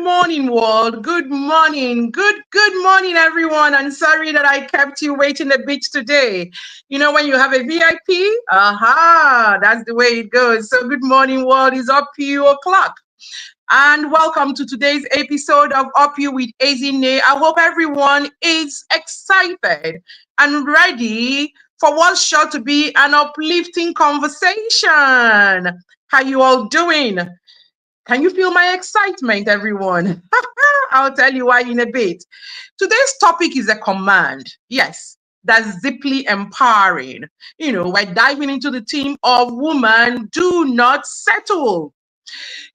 morning, world. Good morning. Good morning, everyone. I'm sorry that I kept you waiting a bit today. You know, when you have a VIP, that's the way it goes. So good morning, world. It's up to you o'clock. And welcome to today's episode of Up You with Ezinne. I hope everyone is excited and ready for what's sure to be an uplifting conversation. How you all doing? Can you feel my excitement, everyone? I'll tell you why in a bit. Today's topic is a command. Yes, that's deeply empowering. We're diving into the theme of woman, do not settle.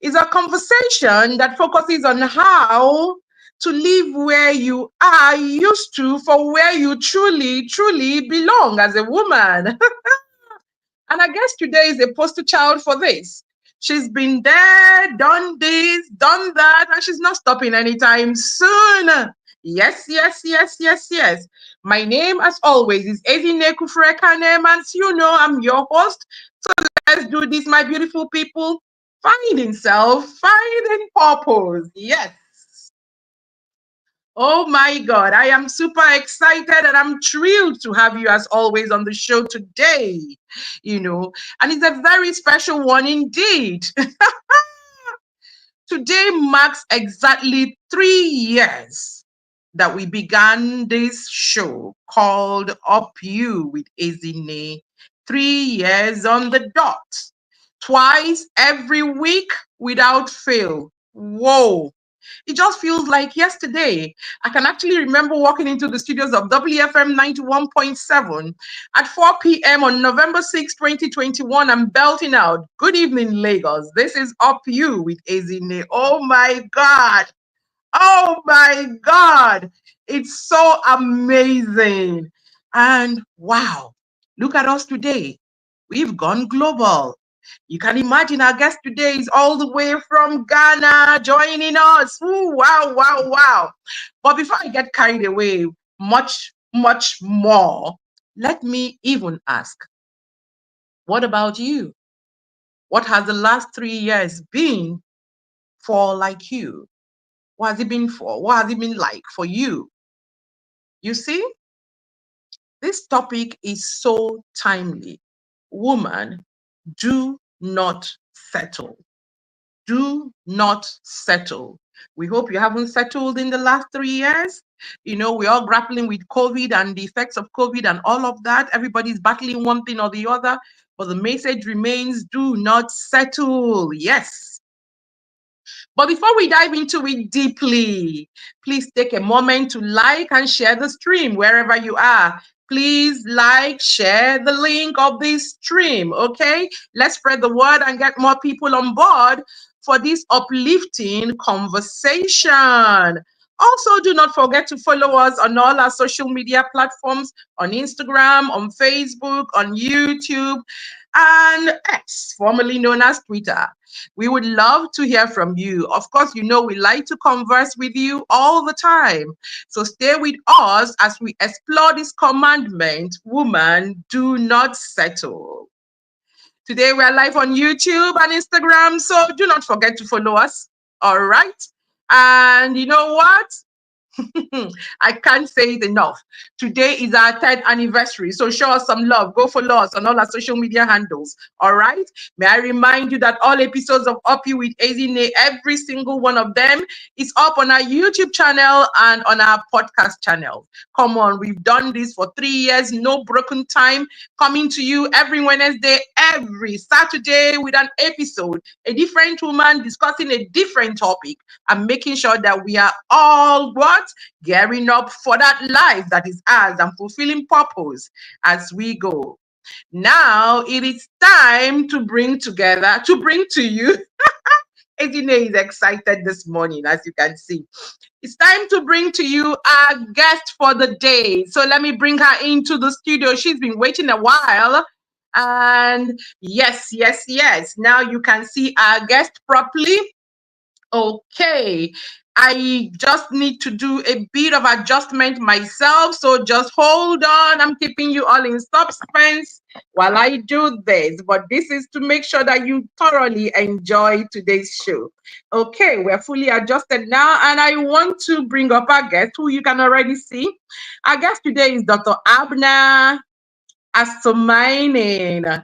It's a conversation that focuses on how to live where you are used to for where you truly belong as a woman. And I guess today is a poster child for this. She's been there, done this, done that, and she's not stopping anytime soon. Yes. My name, as always, is Ezinne Kufrekanem, and you know I'm your host. So let's do this, my beautiful people. Finding self, finding purpose. Yes. Oh my God, I am super excited and I'm thrilled to have you as always on the show today, and it's a very special one indeed. Today marks exactly 3 years that we began this show called Up You with Ezinne. 3 years on the dot, twice every week without fail. Whoa. It just feels like yesterday. I can actually remember walking into the studios of WFM 91.7 at 4 p.m. on November 6, 2021 and belting out, "Good evening, Lagos. This is Up You with Ezinne." Oh my God. Oh my God. It's so amazing. And wow, look at us today. We've gone global. You can imagine our guest today is all the way from Ghana joining us. Ooh, wow. But before I get carried away, much more, let me even ask, what about you? What has the last 3 years been for like you? What has it been for? What has it been like for you? You see, this topic is so timely. Woman, do not settle. Do not settle. We hope you haven't settled in the last 3 years. We're all grappling with COVID and the effects of COVID and all of that. Everybody's battling one thing or the other, but the message remains, do not settle. Yes. But before we dive into it deeply, please take a moment to like and share the stream wherever you are. Please like, share the link of this stream, okay? Let's spread the word and get more people on board for this uplifting conversation. Also, do not forget to follow us on all our social media platforms, on Instagram, on Facebook, on YouTube, and X, formerly known as Twitter. We would love to hear from you. Of course, we like to converse with you all the time. So stay with us as we explore this commandment, woman, do not settle. Today, we are live on YouTube and Instagram, so do not forget to follow us. All right? And you know what? I can't say it enough. Today is our 3rd anniversary, so show us some love. Go follow us on all our social media handles. All right. May I remind you that all episodes of Up You with Ezinne, every single one of them, is up on our YouTube channel and on our podcast channel. Come on, we've done this for 3 years, no broken time, coming to you every Wednesday, every Saturday with an episode, a different woman discussing a different topic, and making sure that we are all what? Gearing up for that life that is ours and fulfilling purpose as we go. Now it is time to bring to you. Ezinne is excited this morning, as you can see. It's time to bring to you our guest for the day. So let me bring her into the studio. She's been waiting a while. And yes. Now you can see our guest properly. Okay. I just need to do a bit of adjustment myself. So just hold on. I'm keeping you all in suspense while I do this. But this is to make sure that you thoroughly enjoy today's show. Okay, we're fully adjusted now. And I want to bring up our guest who you can already see. Our guest today is Dr. Abena Asomaning,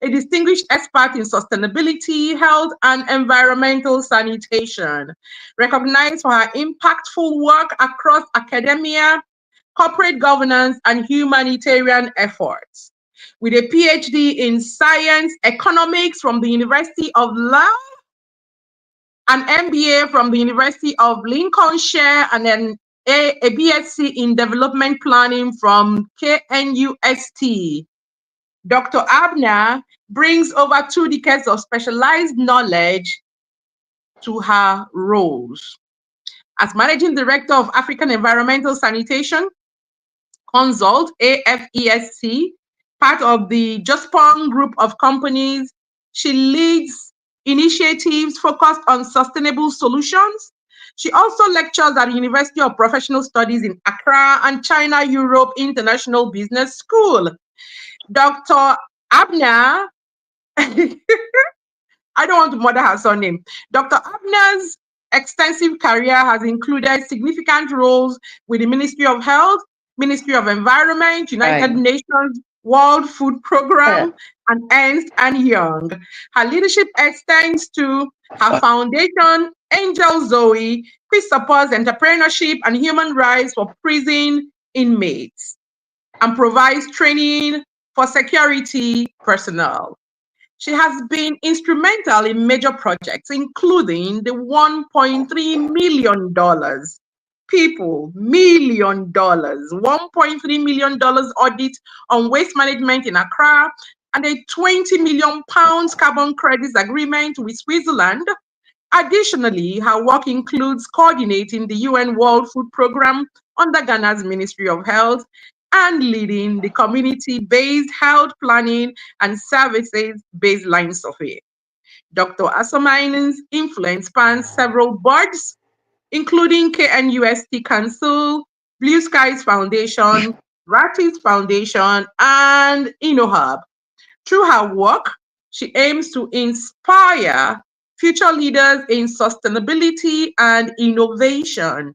a distinguished expert in sustainability, health, and environmental sanitation, recognized for her impactful work across academia, corporate governance, and humanitarian efforts. With a PhD in science economics from the University of London, an MBA from the University of Lincolnshire, and then a BSc in development planning from KNUST. Dr. Abena brings over 2 decades of specialized knowledge to her roles. As Managing Director of African Environmental Sanitation Consult, AFESC, part of the Jospong group of companies, she leads initiatives focused on sustainable solutions. She also lectures at the University of Professional Studies in Accra and China Europe International Business School. Dr. Abena, I don't want to murder her surname. Dr. Abena's extensive career has included significant roles with the Ministry of Health, Ministry of Environment, United Nations World Food Program, and Ernst and Young. Her leadership extends to her foundation, Angel Zoe, which supports entrepreneurship and human rights for prison inmates and provides training for security personnel. She has been instrumental in major projects, including the $1.3 million, people, $1 million, $1.3 million audit on waste management in Accra, and a £20 million carbon credits agreement with Switzerland. Additionally, her work includes coordinating the UN World Food Program under Ghana's Ministry of Health and leading the community-based health planning and services baseline survey. Dr. Asomaning's influence spans several boards, including KNUST Council, Blue Skies Foundation, Ratis Foundation, and InnoHub. Through her work, she aims to inspire future leaders in sustainability and innovation,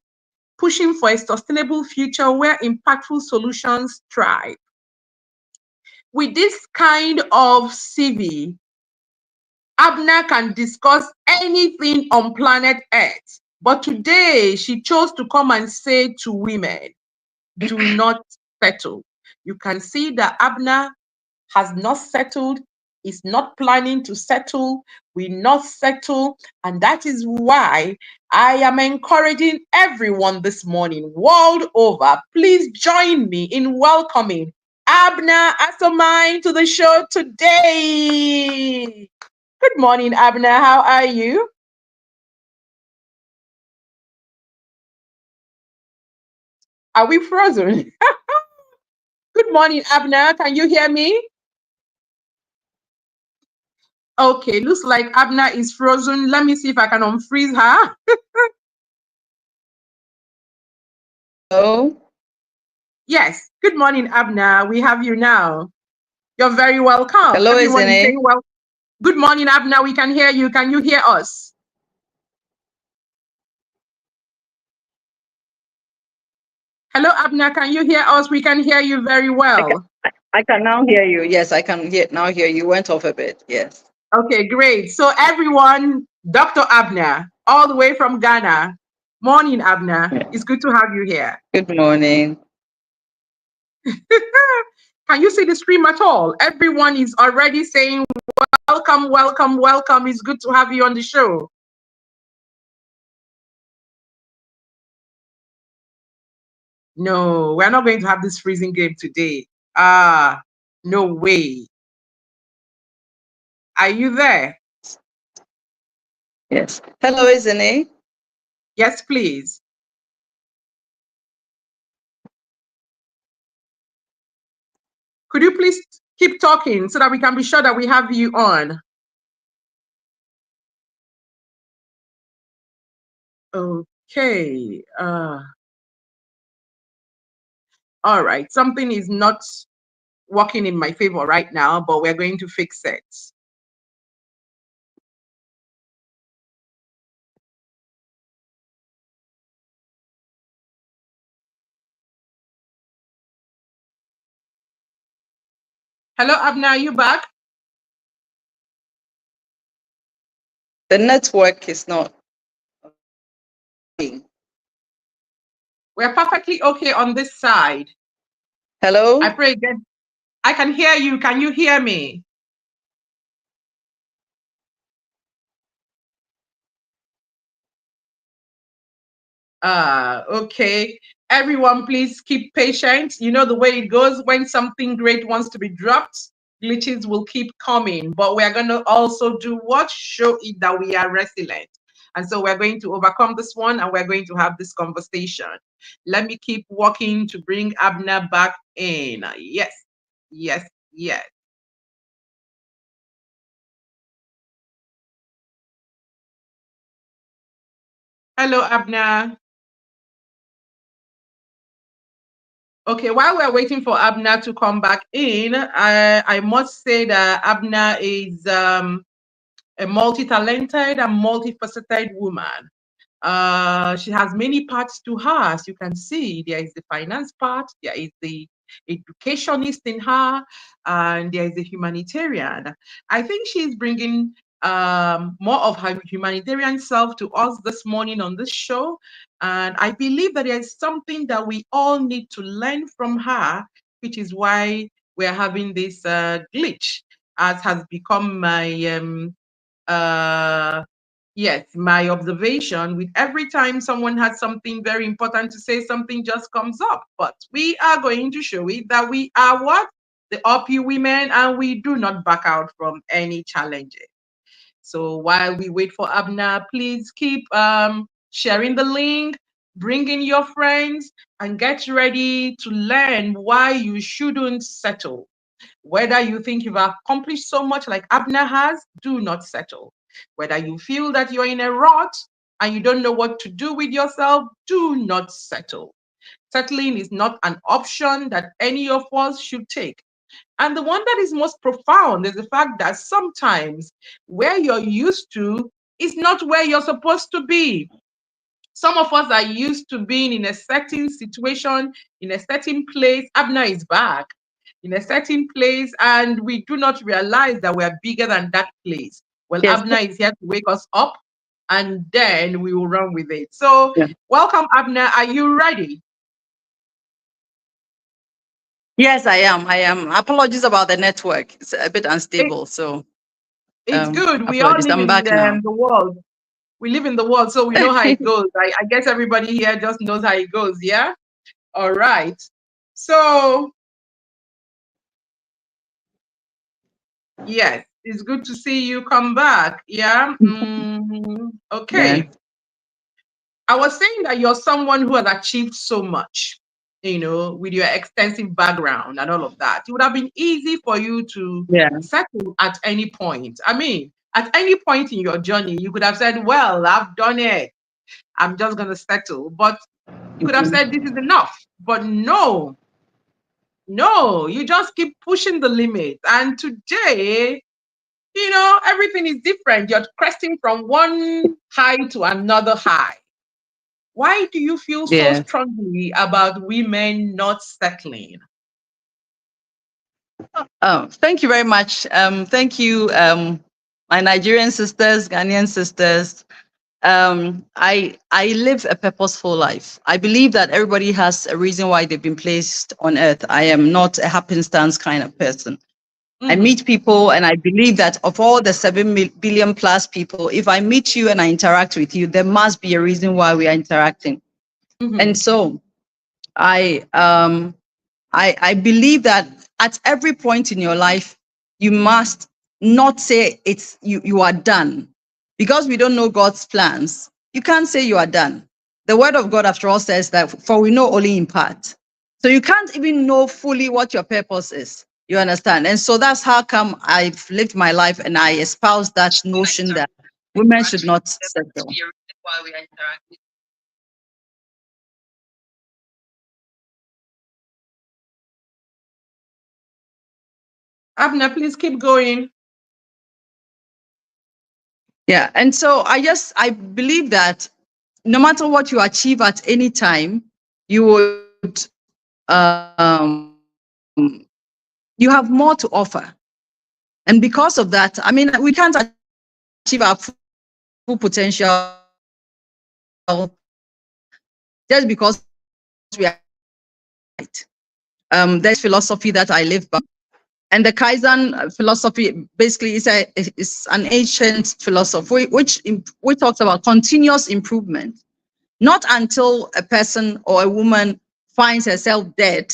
pushing for a sustainable future where impactful solutions thrive. With this kind of CV, Abena can discuss anything on planet Earth. But today, she chose to come and say to women, do not settle. You can see that Abena has not settled, is not planning to settle, will not settle. And that is why I am encouraging everyone this morning, world over, please join me in welcoming Abena Asomaning to the show today. Good morning, Abena. How are you? Are we frozen? Good morning, Abena. Can you hear me? Okay, looks like Abena is frozen. Let me see if I can unfreeze her. Hello. Yes. Good morning, Abena. We have you now. You're very welcome. Hello, Everyone is saying Ezinne. well. Good morning, Abena. We can hear you. Can you hear us? Hello, Abena. Can you hear us? We can hear you very well. I can now hear you. Yes, I can now hear you. Went off a bit. Yes. Okay, great. So everyone, Dr. Abena, all the way from Ghana. Morning, Abena. Yeah. It's good to have you here. Good morning. Can you see the stream at all? Everyone is already saying welcome, welcome, welcome. It's good to have you on the show. No, we're not going to have this freezing game today. No way. Are you there? Yes. Hello, Ezinne. Yes, please. Could you please keep talking so that we can be sure that we have you on? Okay. All right. Something is not working in my favor right now, but we're going to fix it. Hello, Abna, are you back? The network is not. We're perfectly okay on this side. Hello? I pray again. I can hear you. Can you hear me? Okay. Everyone, please keep patient. You know the way it goes when something great wants to be dropped, glitches will keep coming. But we're going to also do what? Show it that we are resilient. And so we're going to overcome this one and we're going to have this conversation. Let me keep working to bring Abner back in. Yes, yes, yes. Hello, Abner. Okay, while we're waiting for Abner to come back in, I must say that Abner is a multi-talented and multifaceted woman. She has many parts to her, as you can see. There is the finance part, there is the educationist in her, and there is the humanitarian. I think she's bringing more of her humanitarian self to us this morning on this show. And I believe that there is something that we all need to learn from her, which is why we're having this glitch, as has become my yes, my observation with every time someone has something very important to say, something just comes up. But we are going to show it that we are what? The OPU women, and we do not back out from any challenges. So while we wait for Abna, please keep sharing the link, bring in your friends, and get ready to learn why you shouldn't settle. Whether you think you've accomplished so much like Abner has, do not settle. Whether you feel that you're in a rut and you don't know what to do with yourself, do not settle. Settling is not an option that any of us should take. And the one that is most profound is the fact that sometimes where you're used to is not where you're supposed to be. Some of us are used to being in a certain situation, in a certain place. Abner is back in a certain place, and we do not realize that we're bigger than that place. Well, Yes. Abner is here to wake us up, and then we will run with it. So, Yeah. welcome, Abner. Are you ready? Yes, I am. I am. Apologies about the network. It's a bit It, unstable. So it's good. We all apologies. live I'm in back now. the world. We live in the world, so we know how it goes. I guess everybody here just knows how it goes. Yeah. All right. So, yes, it's good to see you come back. Yeah. Yeah. Okay. I was saying that you're someone who has achieved so much, with your extensive background and all of that. It would have been easy for you to Yeah. settle at any point. I mean, at any point in your journey, you could have said, well, I've done it. I'm just going to settle. But you could have Mhm. said, this is enough. But no, no, you just keep pushing the limit. And today, everything is different. You're cresting from one high to another high. Why do you feel so Yeah. strongly about women not settling? Oh, thank you very much. Thank you, my Nigerian sisters, Ghanaian sisters. I live a purposeful life. I believe that everybody has a reason why they've been placed on earth. I am not a happenstance kind of person. I Mm-hmm, meet people, and I believe that of all the 7 billion plus people, if I meet you and I interact with you, there must be a reason why we are interacting. mm-hmm, And so I I believe that at every point in your life, you must not say you are done. Because we don't know God's plans, you can't say you are done. The word of God, after all, says that for we know only in part. So you can't even know fully what your purpose is. You understand? And so that's how come I've lived my life and I espouse that notion that women should not settle. while we are interacting. Abner, please keep going. Yeah, and so I believe that no matter what you achieve at any time, you would you have more to offer. And because of that, I mean, we can't achieve our full potential just because we are right. There's this philosophy that I live by. And the Kaizen philosophy basically is an ancient philosophy which talks about continuous improvement. Not until a person or a woman finds herself dead,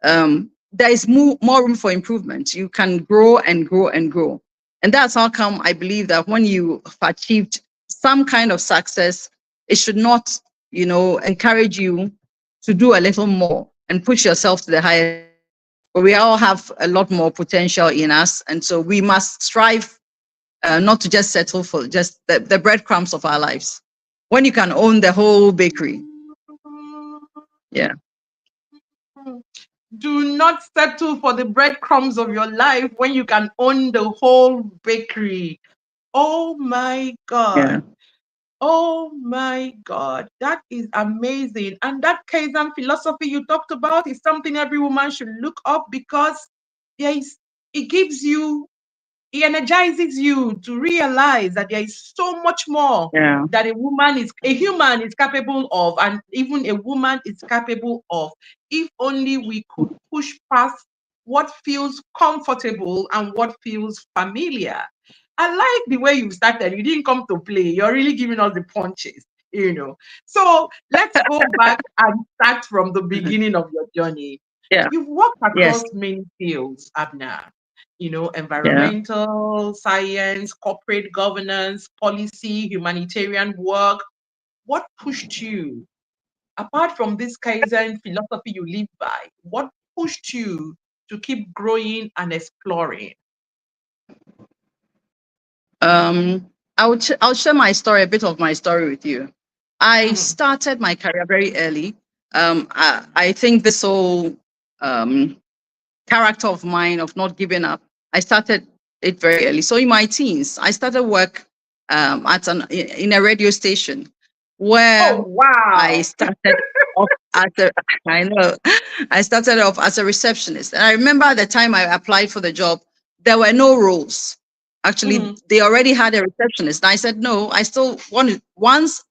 there is more room for improvement. You can grow and grow and grow. And that's how come I believe that when you have achieved some kind of success, it should not, encourage you to do a little more and push yourself to the highest level. But we all have a lot more potential in us. And so we must strive not to just settle for just the breadcrumbs of our lives. When you can own the whole bakery. Yeah. Do not settle for the breadcrumbs of your life when you can own the whole bakery. Oh my Yeah. God. Oh my God. That is amazing. And that Kaizen philosophy you talked about is something every woman should look up because it gives you, it energizes you to realize that there is so much more Yeah. that a human is capable of, and even a woman is capable of, if only we could push past what feels comfortable and what feels familiar. I like the way you started. You didn't come to play. You're really giving us the punches. So let's go back and start from the beginning of your journey. Yeah. You've worked across Yes. many fields, Abner, Yeah. environmental science, corporate governance, policy, humanitarian work. What pushed you, apart from this Kaizen philosophy you live by, what pushed you to keep growing and exploring? I'll share my story, a bit of my story with you. I Mhm. started my career very early. I think this whole um, character of mine of not giving up, I started it very early. So in my teens, I started work in a radio station Oh, where I wow. started off as a I know I started off as a receptionist. And I remember at the time I applied for the job, there were no roles. Actually, Mhm. they already had a receptionist. And I said, no, I still want to, once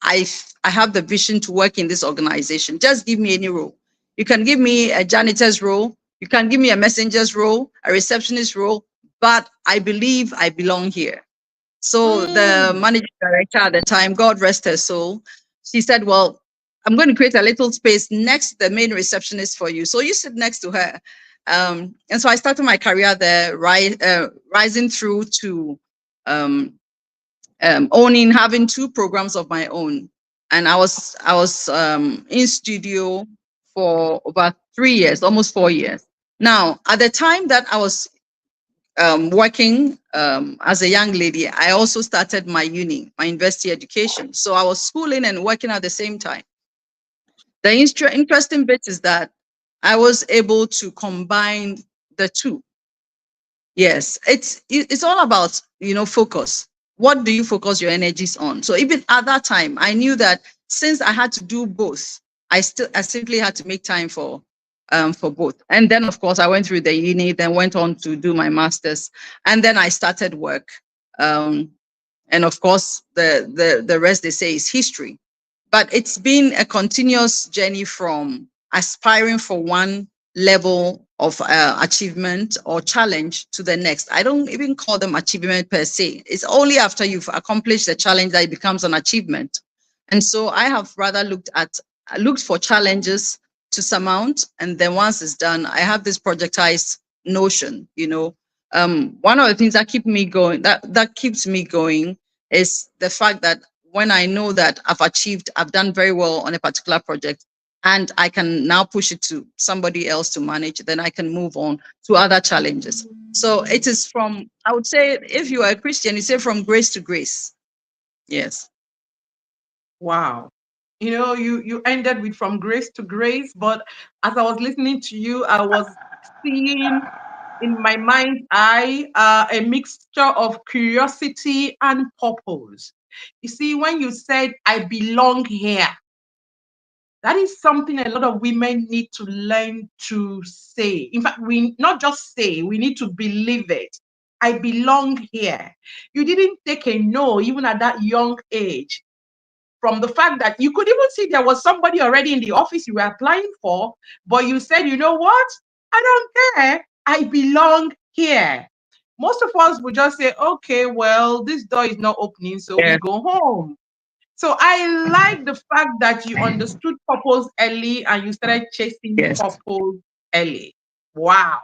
I have the vision to work in this organization, just give me any role. You can give me a janitor's role, you can give me a messenger's role, a receptionist role, but I believe I belong here. So the Mm. managing director at the time, God rest her soul, she said, well, I'm going to create a little space next to the main receptionist for you. So you sit next to her. And so I started my career there, rising through to um, owning, having two programs of my own. And I was in studio for about 3 years, almost 4 years. Now, at the time that I was working as a young lady, I also started my my university education. So I was schooling and working at the same time. The interesting bit is that I was able to combine the two. Yes, it's all about focus. What do you focus your energies on? So even at that time, I knew that since I had to do both, I simply had to make time for both. And then of course I went through the uni, then went on to do my masters, and then I started work. Um, and of course the rest they say is history. But it's been a continuous journey from aspiring for one level of achievement or challenge to the next. I don't even call them achievement per se. It's only after you've accomplished the challenge that it becomes an achievement. And so I have rather looked for challenges to surmount, and then once it's done, I have this projectized notion. One of the things that that keeps me going is the fact that when I know that I've done very well on a particular project, and I can now push it to somebody else to manage, then I can move on to other challenges. So it is from, I would say, if you are a Christian, you say from grace to grace. Yes. Wow. You ended with from grace to grace, but as I was listening to you, I was seeing in my mind's eye a mixture of curiosity and purpose. You see, when you said, I belong here, that is something a lot of women need to learn to say. In fact, we not just say, we need to believe it. I belong here. You didn't take a no, even at that young age, from the fact that you could even see there was somebody already in the office you were applying for, but you said, you know what? I don't care. I belong here. Most of us would just say, okay, well, this door is not opening, so we Yes, go home. So I like the fact that you understood purpose early and you started chasing yes, purpose early. Wow.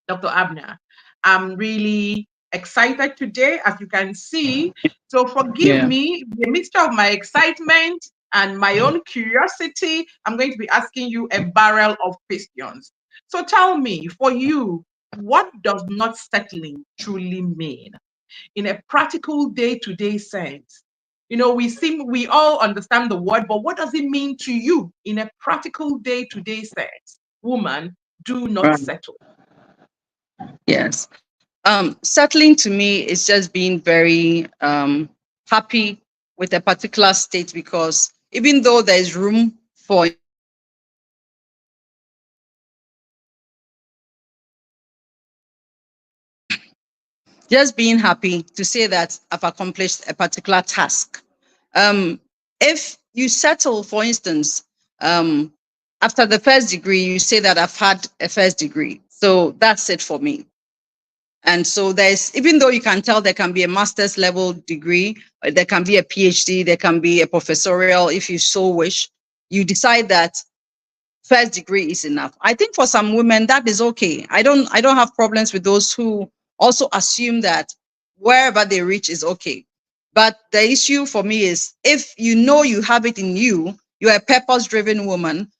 Dr. Abner. I'm really excited today, as you can see. So forgive yeah. me, the mixture of my excitement and my own curiosity. I'm going to be asking you a barrel of questions. So tell me, for you, what does not settling truly mean in a practical day-to-day sense? We all understand the word, but what does it mean to you in a practical day-to-day sense? Woman, do not Right. settle. Yes. Settling to me is just being very happy with a particular state, because even though there is room for just being happy to say that I've accomplished a particular task. If you settle, for instance, after the first degree, you say that I've had a first degree. So that's it for me. And so there's, even though you can tell there can be a master's level degree, there can be a PhD, there can be a professorial, if you so wish, you decide that first degree is enough. I think for some women that is okay. I don't have problems with those who also assume that wherever they reach is okay. But the issue for me is, if you know you have it in you, you're a purpose driven woman.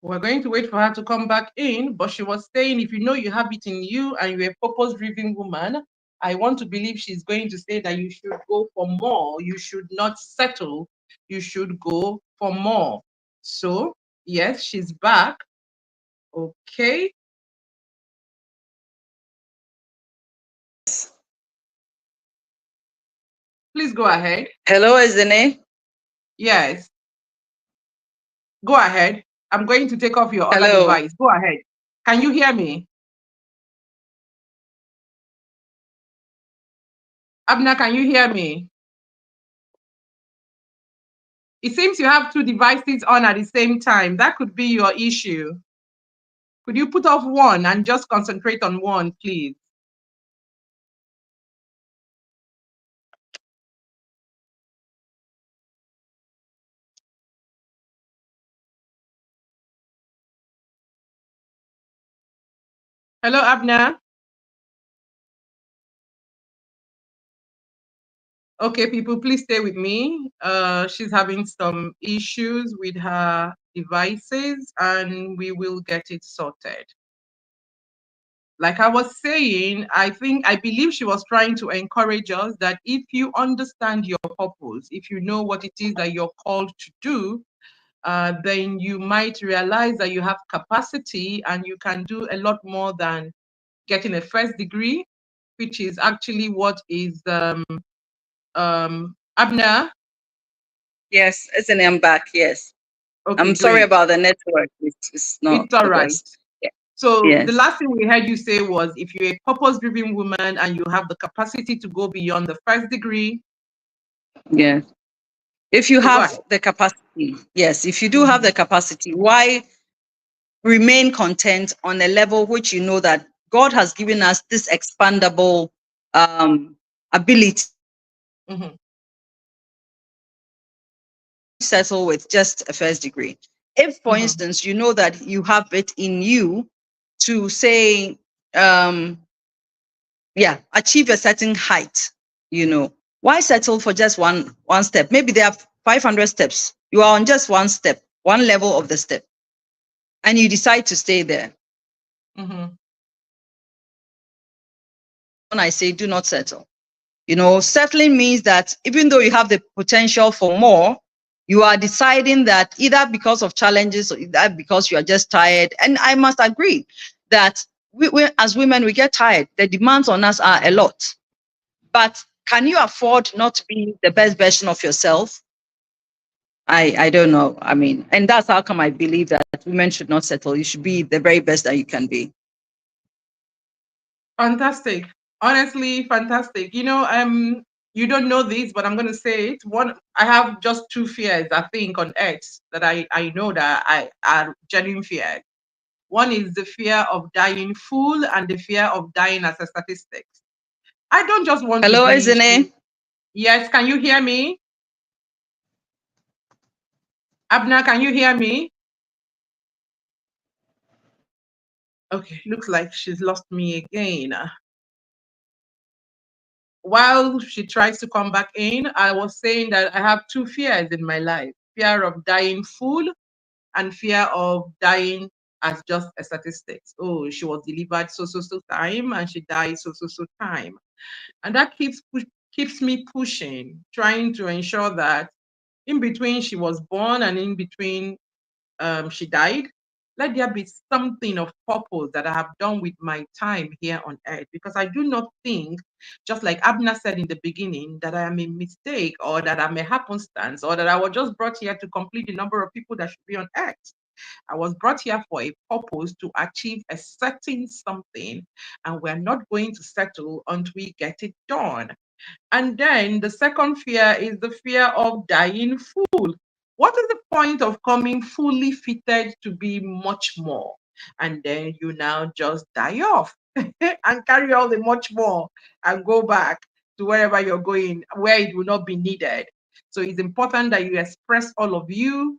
We're going to wait for her to come back in, but she was saying, if you know you have it in you and you're a purpose driven woman, I want to believe she's going to say that you should go for more. You should not settle. You should go for more. So, yes, she's back. Okay, please go ahead. Hello, Ezinne. Yes, go ahead. I'm going to take off your other Hello. device. Go ahead. Can you hear me? Abna, can you hear me? It seems you have two devices on at the same time. That could be your issue. Could you put off one and just concentrate on one, please? Hello, Abna. Okay, people, please stay with me. She's having some issues with her devices and we will get it sorted. Like I was saying, I believe she was trying to encourage us that if you understand your purpose, if you know what it is that you're called to do, then you might realize that you have capacity and you can do a lot more than getting a first degree, which is actually what is Abner. Yes, Ezinne, I'm back. Yes. Okay, I'm sorry great. about the network. It's not It's all the right. best. Yeah. So the Yes. last thing we heard you say was if you're a purpose-driven woman and you have the capacity to go beyond the first degree, Yes. If you so go have ahead. the capacity, yes, if you do have the Mhm, capacity, why remain content on a level which you know that God has given us this expandable ability mhm, settle with just a first degree? If, for mhm, instance, you know that you have it in you to say, um, yeah, achieve a certain height, why settle for just one step? Maybe there are 500 steps. You are on just one step, one level of the step, and you decide to stay there. mhm. I say do not settle. Settling means that even though you have the potential for more, you are deciding that either because of challenges or either because you are just tired. And I must agree that we as women, we get tired. The demands on us are a lot. But can you afford not to be the best version of yourself? I don't know. I mean, and that's how come I believe that women should not settle. You should be the very best that you can be. Fantastic. Honestly, fantastic. You don't know this, but I'm gonna say it. I have just two fears, I think, on earth that I know that I are genuine fears. One is the fear of dying full and the fear of dying as a statistic. I don't just want to Hello, be. Ezinne. Yes, can you hear me? Abna, can you hear me? Okay, looks like she's lost me again. While she tries to come back in, I was saying that I have two fears in my life: fear of dying full and fear of dying as just a statistics. Oh, she was delivered so time and she died so time. And that keeps me pushing, trying to ensure that in between she was born and in between she died, let there be something of purpose that I have done with my time here on earth. Because I do not think, just like Abner said in the beginning, that I am a mistake or that I'm a happenstance or that I was just brought here to complete the number of people that should be on earth. I was brought here for a purpose to achieve a certain something, and we're not going to settle until we get it done. And then the second fear is the fear of dying full. What is the point of coming fully fitted to be much more? And then you now just die off and carry all the much more and go back to wherever you're going, where it will not be needed. So it's important that you express all of you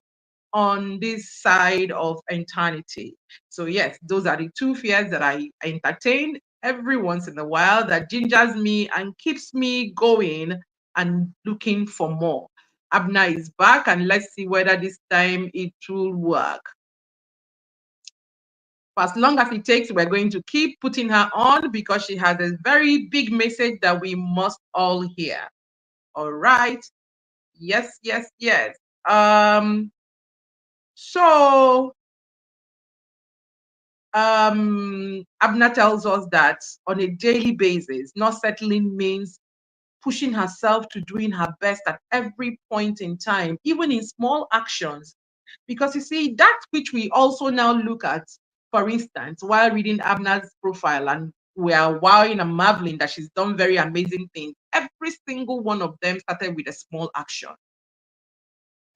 on this side of eternity. So, yes, those are the two fears that I entertain every once in a while that gingers me and keeps me going and looking for more. Abna is back, and let's see whether this time it will work. For as long as it takes, we're going to keep putting her on because she has a very big message that we must all hear. All right. Yes, yes, yes. So Abna tells us that on a daily basis, not settling means pushing herself to doing her best at every point in time, even in small actions. Because you see, that which we also now look at, for instance, while reading Abna's profile, and we are wowing and marveling that she's done very amazing things, every single one of them started with a small action,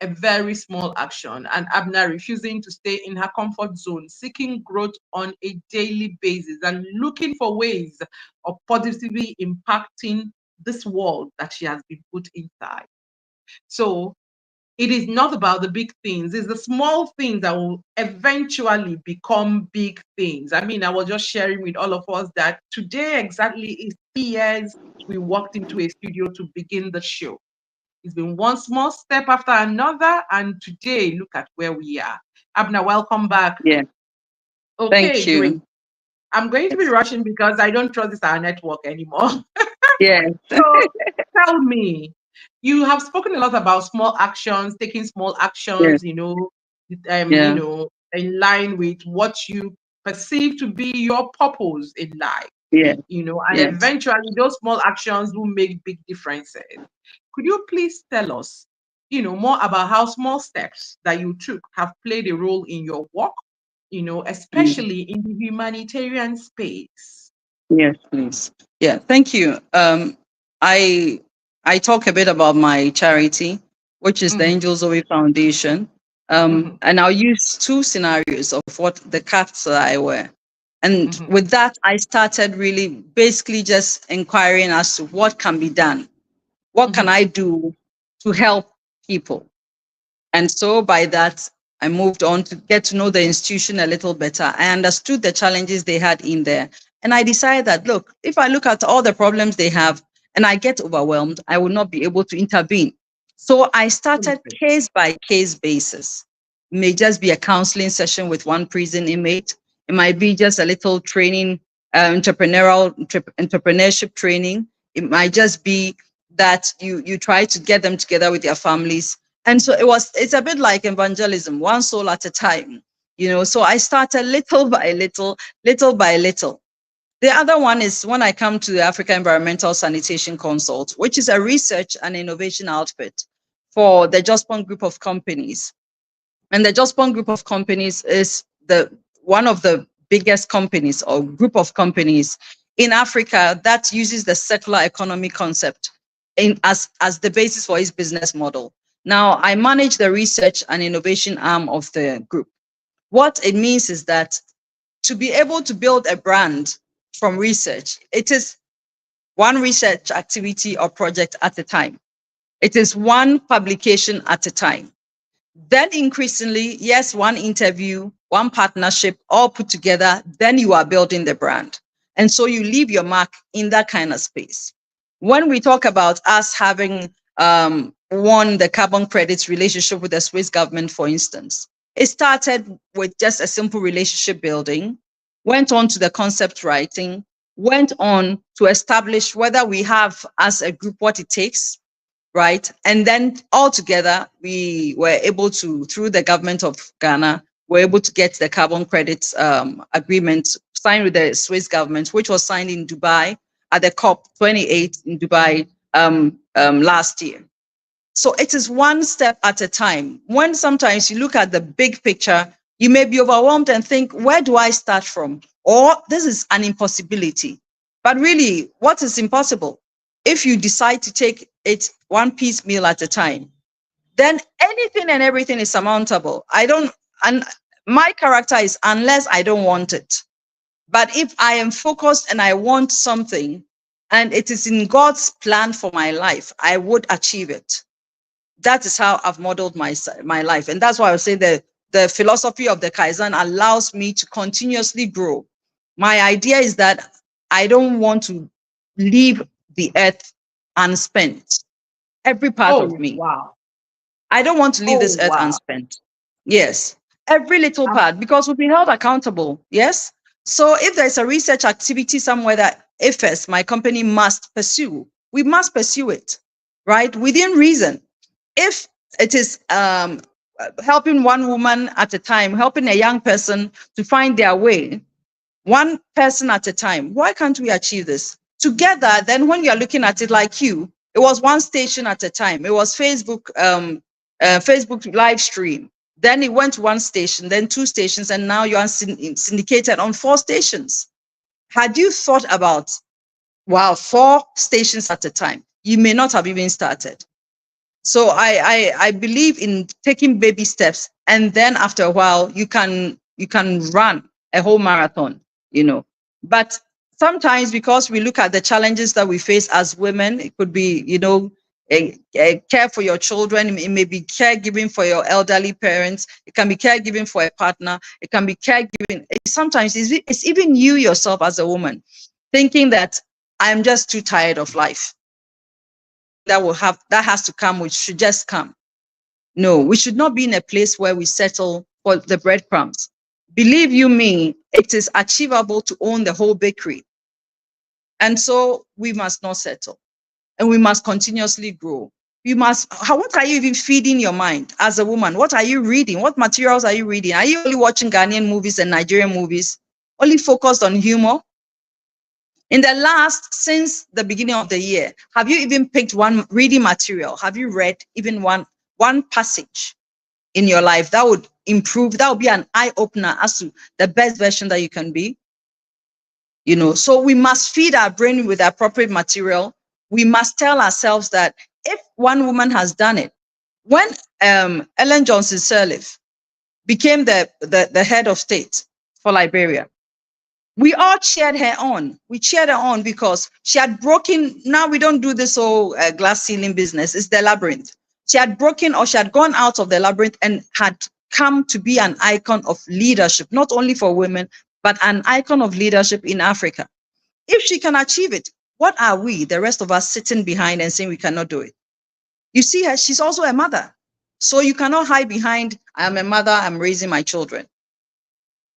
a very small action, and Abner refusing to stay in her comfort zone, seeking growth on a daily basis and looking for ways of positively impacting this world that she has been put inside. So it is not about the big things, it's the small things that will eventually become big things. I mean, I was just sharing with all of us that today exactly is 3 years we walked into a studio to begin the show. It's been one small step after another, and today, look at where we are. Abna, welcome back. Yeah, thank Okay, great. you. I'm going to be Yes. rushing because I don't trust this our network anymore. Yes. So tell me, you have spoken a lot about small actions, taking small Yes. actions, Yeah. in line with what you perceive to be your purpose in life, Yes. and Yes. eventually those small actions will make big differences. Could you please tell us, more about how small steps that you took have played a role in your work, Mm. especially in the humanitarian space? Yes, please. Yeah, thank you. I I talk a bit about my charity, which is the Mm-hmm, Angels Away Foundation. mm-hmm, And I'll use two scenarios of what the cats that I wear. And mm-hmm, with that, I started really basically just inquiring as to what can be done. What can mm-hmm, I do to help people? And so by that, I moved on to get to know the institution a little better. I understood the challenges they had in there. And I decided that, look, if I look at all the problems they have and I get overwhelmed, I will not be able to intervene. So I started absolutely. case by case basis. It may just be a counseling session with one prison inmate. It might be just a little training entrepreneurship training. It might just be that you try to get them together with their families. And so it's a bit like evangelism, one soul at a time, So I started little by little, little by little. The other one is when I come to the Africa Environmental Sanitation Consult, which is a research and innovation outfit for the Jospon group of companies. And the Jospon group of companies is one of the biggest companies or group of companies in Africa that uses the circular economy concept as the basis for its business model. Now, I manage the research and innovation arm of the group. What it means is that to be able to build a brand from research, it is one research activity or project at a time. It is one publication at a time. Then increasingly, yes, one interview, one partnership, all put together, then you are building the brand. And so you leave your mark in that kind of space. When we talk about us having won the carbon credits relationship with the Swiss government, for instance, it started with just a simple relationship building, went on to the concept writing, went on to establish whether we have as a group what it takes, right? And then all together, we were able to, through the government of Ghana, were able to get the carbon credits agreement signed with the Swiss government, which was signed in Dubai at the COP28 in Dubai last year. So it is one step at a time. When sometimes you look at the big picture, you may be overwhelmed and think, where do I start from? Or this is an impossibility. But really, what is impossible? If you decide to take it one piecemeal at a time, then anything and everything is surmountable. And my character is unless I don't want it. But if I am focused and I want something, and it is in God's plan for my life, I would achieve it. That is how I've modeled my life. And that's why I would say the philosophy of the Kaizen allows me to continuously grow. My idea is that I don't want to leave the earth unspent. Every part of me. Wow. I don't want to leave this earth unspent. Yes. Every little part, because we'll be held accountable. Yes. So if there's a research activity somewhere that IFES, my company, must pursue, we must pursue it, right? Within reason. If it is helping one woman at a time, helping a young person to find their way, one person at a time, why can't we achieve this? Together, then when you're looking at it like it was one station at a time. It was Facebook live stream. Then it went to one station, then two stations, and now you are syndicated on 4 stations. Had you thought about, 4 stations at a time, you may not have even started. So I believe in taking baby steps, and then after a while you can run a whole marathon, But sometimes because we look at the challenges that we face as women, it could be, care for your children. It may be caregiving for your elderly parents. It can be caregiving for a partner. It can be caregiving. Sometimes it's even you yourself as a woman thinking that I'm just too tired of life. That has to come, which should just come. No, we should not be in a place where we settle for the breadcrumbs. Believe you me, it is achievable to own the whole bakery. And so we must not settle. And we must continuously grow. What are you even feeding your mind as a woman? What are you reading? What materials are you reading? Are you only watching Ghanaian movies and Nigerian movies? Only focused on humor? Since the beginning of the year, have you even picked one reading material? Have you read even one passage in your life that would improve? That would be an eye opener as to the best version that you can be. So we must feed our brain with the appropriate material. We must tell ourselves that if one woman has done it, when Ellen Johnson Sirleaf became the head of state for Liberia, we all cheered her on. We cheered her on because she had broken. Now we don't do this whole glass ceiling business. It's the labyrinth. She had broken, or she had gone out of the labyrinth and had come to be an icon of leadership, not only for women, but an icon of leadership in Africa. If she can achieve it, what are we, the rest of us, sitting behind and saying we cannot do it? You see her, she's also a mother. So you cannot hide behind, I'm a mother, I'm raising my children.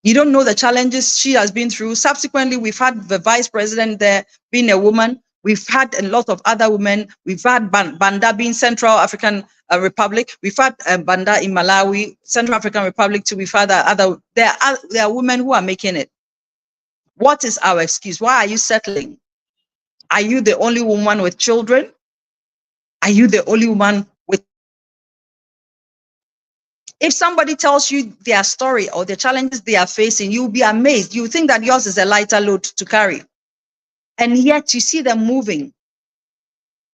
You don't know the challenges she has been through. Subsequently, we've had the vice president there being a woman. We've had a lot of other women. We've had Banda being Central African Republic. We've had Banda in Malawi, Central African Republic too. We've had there are women who are making it. What is our excuse? Why are you settling? Are you the only woman with children? Are you the only woman with? If somebody tells you their story or the challenges they are facing, you'll be amazed. You think that yours is a lighter load to carry. And yet you see them moving.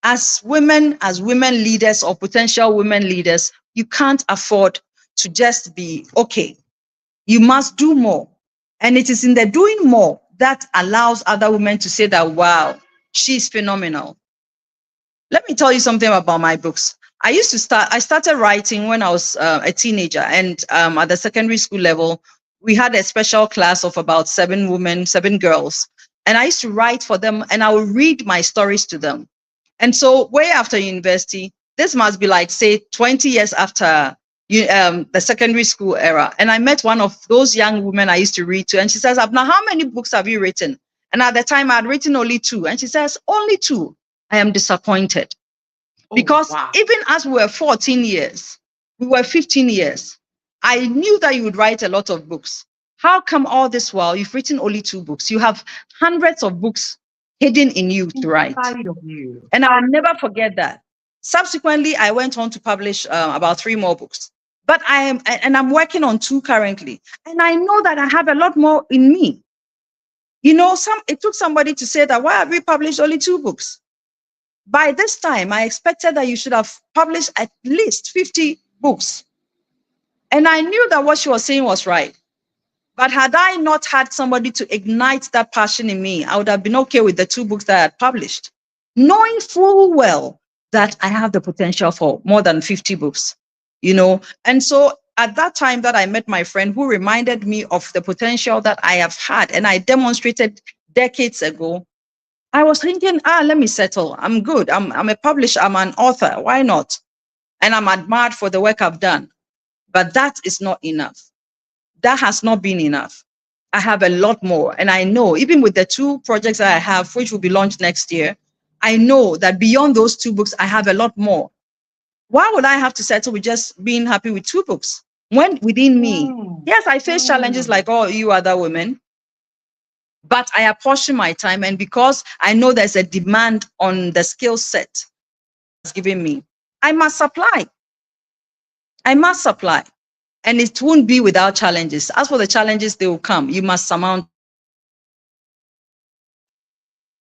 As women leaders or potential women leaders, you can't afford to just be okay. You must do more. And it is in the doing more that allows other women to say that, wow, she's phenomenal. Let me tell you something about my books. I started writing when I was a teenager, and at the secondary school level, we had a special class of about 7 girls. And I used to write for them, and I would read my stories to them. And so way after university, this must be like, say, 20 years after the secondary school era. And I met one of those young women I used to read to, and she says, Abna, how many books have you written? And at the time, I had written only 2. And she says, only 2. I am disappointed. Because wow. even as we were 14 years, we were 15 years, I knew that you would write a lot of books. How come all this while you've written only 2 books? You have hundreds of books hidden in you to write. Inside of you. And I'll never forget that. Subsequently, I went on to publish about 3 more books. But I'm working on 2 currently. And I know that I have a lot more in me. You know, it took somebody to say that, why have we published only 2 books? By this time, I expected that you should have published at least 50 books. And I knew that what she was saying was right. But had I not had somebody to ignite that passion in me, I would have been okay with the 2 books that I had published, knowing full well that I have the potential for more than 50 books, you know. And so at that time that I met my friend who reminded me of the potential that I have had and I demonstrated decades ago, I was thinking, let me settle. I'm good. I'm a publisher. I'm an author. Why not? And I'm admired for the work I've done. But that is not enough. That has not been enough. I have a lot more. And I know, even with the 2 projects that I have, which will be launched next year, I know that beyond those 2 books, I have a lot more. Why would I have to settle with just being happy with 2 books? When within me, yes, I face challenges like all you other women, but I apportion my time. And because I know there's a demand on the skill set it's given me, I must supply. I must supply. And it won't be without challenges. As for the challenges, they will come. You must surmount.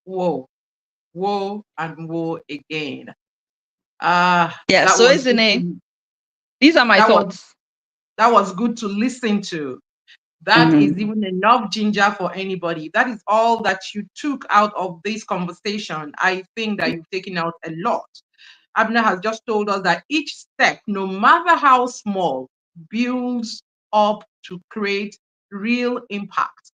Whoa, whoa, and whoa again. Yeah, That so was good Ezinne, to, these are my that was thoughts. that was good to listen to. That is Mm-hmm. even enough ginger for anybody. That is all that you took out of this conversation. I think that you've taken out a lot. Abner has just told us that each step, no matter how small, builds up to create real impact.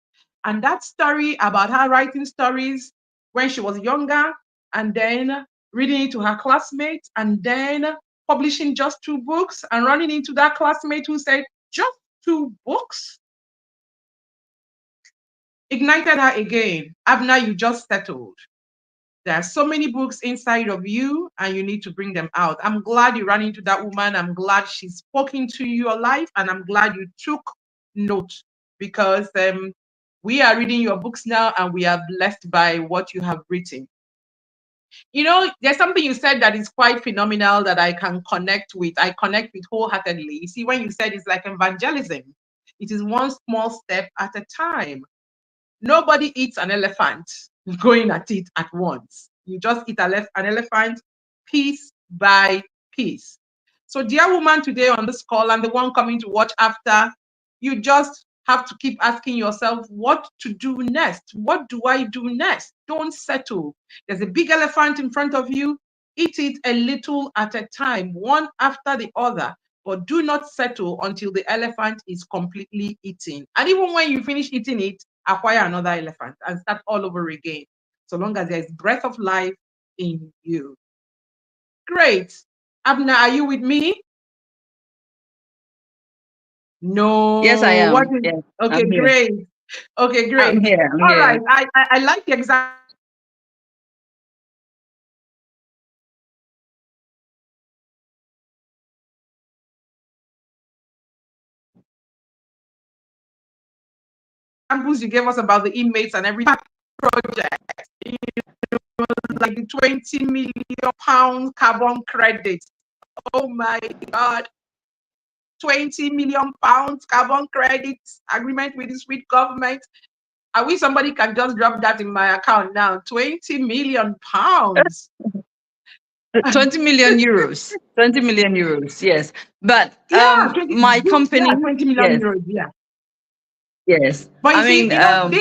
And that story about her writing stories when she was younger and then reading it to her classmates and then publishing just 2 books and running into that classmate who said, just 2 books? Ignited her again. Abner, you just settled. There are so many books inside of you, and you need to bring them out. I'm glad you ran into that woman. I'm glad she spoke into your life, and I'm glad you took note because we are reading your books now, and we are blessed by what you have written. You know, there's something you said that is quite phenomenal that I can connect with. I connect with wholeheartedly. You see, when you said it's like evangelism, it is one small step at a time. Nobody eats an elephant going at it at once. You just eat an elephant piece by piece. So, dear woman today on this call and the one coming to watch after, you just have to keep asking yourself what to do next. What do I do next? Don't settle. There's a big elephant in front of you. Eat it a little at a time, one after the other. But do not settle until the elephant is completely eaten. And even when you finish eating it, acquire another elephant and start all over again, so long as there's breath of life in you. Great. Abner, are you with me? Yes, I No, what am. is Yes, okay, I'm here. great. Okay, I'm great. here. I'm All right. here. I like the example you gave us about the inmates and everybody. Project, like the 20 million pound carbon credit. Oh my God. 20 million pounds carbon credits agreement with the sweet government. I wish somebody can just drop that in my account now. 20 million pounds. 20 million euros. 20 million euros. Yes. But Yeah, 20, my yeah, company, 20 million yes, euros. Yeah. yes. But you I see, mean,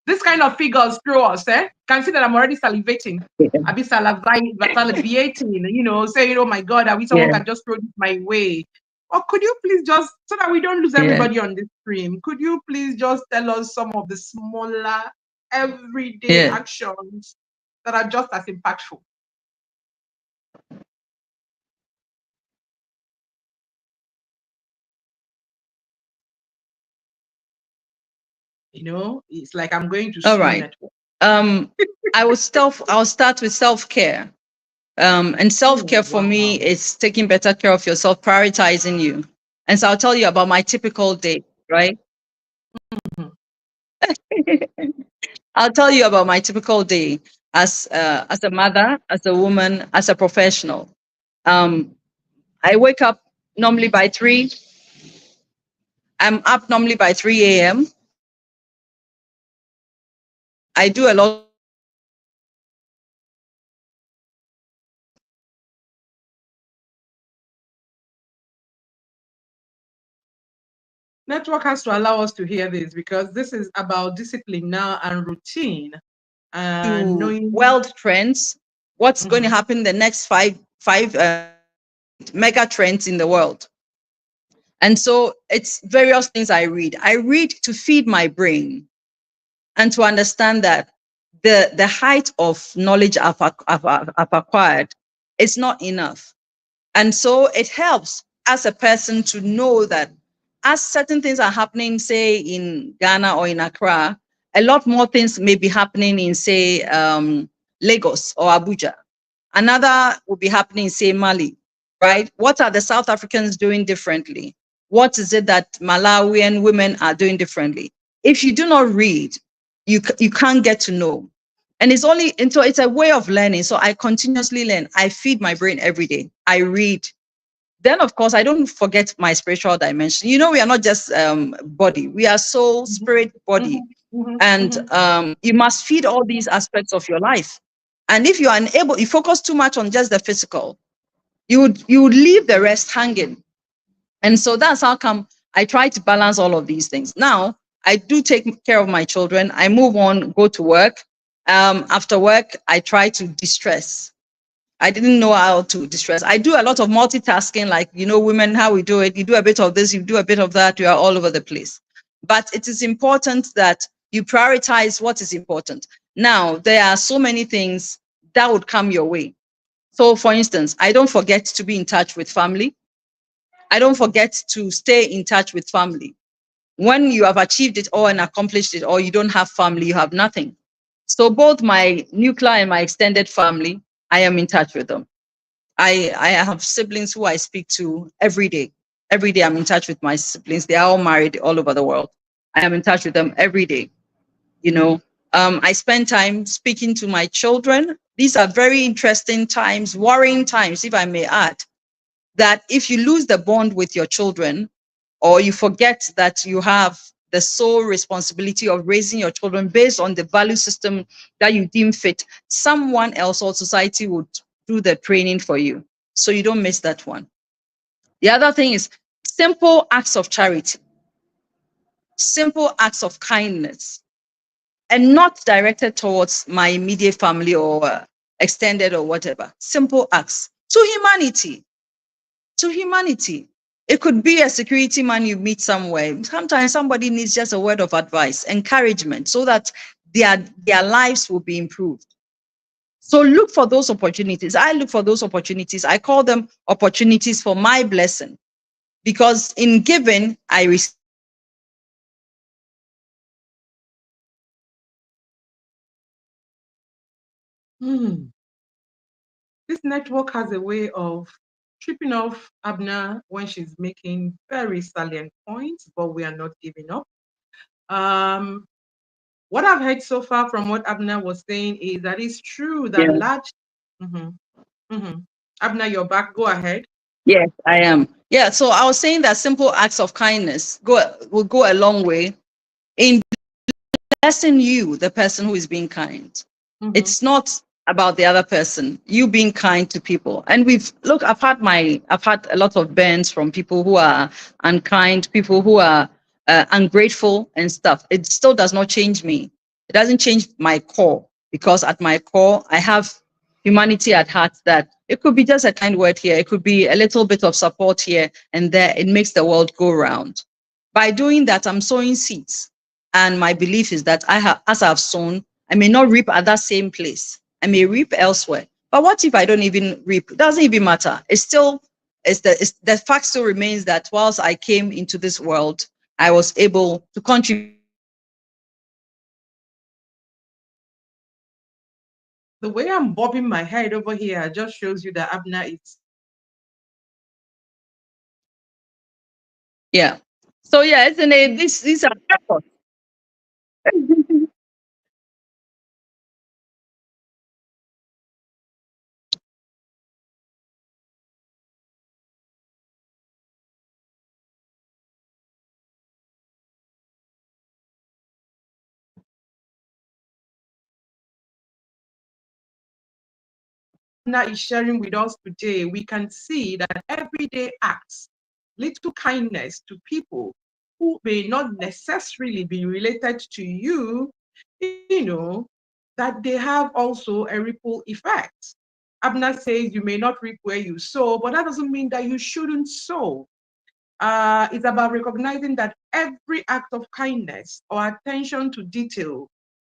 this kind of figures throw us, eh? Can see that I'm already salivating. I be salivating, saying, oh my God, I wish someone yeah, can just throw this my way. Or could you please just, so that we don't lose yeah. everybody on this stream, could you please just tell us some of the smaller, everyday Yeah. actions that are just as impactful? It's like I'm going to All sue right. network. Um, I'll start with self-care. And Oh, self-care for me wow. is taking better care of yourself, prioritizing you. And so I'll tell you about my typical day, right? Mhm. I'll tell you about my typical day as a mother, as a woman, as a professional. Um, I wake up normally by 3. I'm up normally by 3 a.m. I do a lot of Network has to allow us to hear this because this is about discipline now and routine and to knowing. world trends, what's going to Mhm. happen in the next five mega trends in the world. And so it's various things I read. I read to feed my brain and to understand that the height of knowledge I've acquired is not enough. And so it helps as a person to know that as certain things are happening, say in Ghana or in Accra, a lot more things may be happening in, say, Lagos or Abuja. Another will be happening, say, Mali, right? What are the South Africans doing differently? What is it that Malawian women are doing differently? If you do not read, you can't get to know. And it's a way of learning. So I continuously learn. I feed my brain every day. I read. Then, of course, I don't forget my spiritual dimension. We are not just body. We are soul, Mhm. spirit, body. Mhm. Mhm. And Mhm. you must feed all these aspects of your life. And if you are unable, you focus too much on just the physical, you would leave the rest hanging. And so that's how come I try to balance all of these things. Now, I do take care of my children. I move on, go to work. After work, I try to distress. I didn't know how to distress. I do a lot of multitasking, like, women, how we do it. You do a bit of this, you do a bit of that, you are all over the place. But it is important that you prioritize what is important. Now, there are so many things that would come your way. So, for instance, I don't forget to be in touch with family. I don't forget to stay in touch with family. When you have achieved it all and accomplished it all, you don't have family, you have nothing. So, both my nuclear and my extended family, I am in touch with them. I have siblings who I speak to every day. Every day I'm in touch with my siblings. They are all married all over the world. I am in touch with them every day. You know, I spend time speaking to my children. These are very interesting times, worrying times, if I may add, that if you lose the bond with your children or you forget that you have the sole responsibility of raising your children based on the value system that you deem fit, someone else or society would do the training for you. So you don't miss that one. The other thing is simple acts of charity, simple acts of kindness, and not directed towards my immediate family or extended or whatever. Simple acts to humanity, to humanity. It could be a security man you meet somewhere. Sometimes somebody needs just a word of advice, encouragement, so that their lives will be improved. So look for those opportunities. I look for those opportunities. I call them opportunities for my blessing, because in giving, I receive. Hmm. This network has a way of tripping off Abna when she's making very salient points, but we are not giving up. Um, what I've heard so far from what Abna was saying is that it's true that Yeah. large. Mhm, mhm. Abna, you're back. Go ahead. Yes, I am. Yeah. So I was saying that simple acts of kindness will go a long way in blessing you, the person who is being kind. Mhm. It's not about the other person. You being kind to people. And I've had a lot of burns from people who are unkind, people who are ungrateful and stuff. It still does not change me. It doesn't change my core, because at my core I have humanity at heart. That it could be just a kind word here, it could be a little bit of support here and there. It makes the world go round. By doing that, I'm sowing seeds. And my belief is that as I've sown, I may not reap at that same place. I may reap elsewhere. But what if I don't even reap? It doesn't even matter. It's the fact still remains that whilst I came into this world, I was able to contribute. The way I'm bobbing my head over here just shows you that Abna is. Yeah. So yeah, isn't it? These are efforts. Abna is sharing with us today, we can see that everyday acts, little kindness to people who may not necessarily be related to you, you know, that they have also a ripple effect. Abner says you may not reap where you sow, but that doesn't mean that you shouldn't sow. It's about recognizing that every act of kindness or attention to detail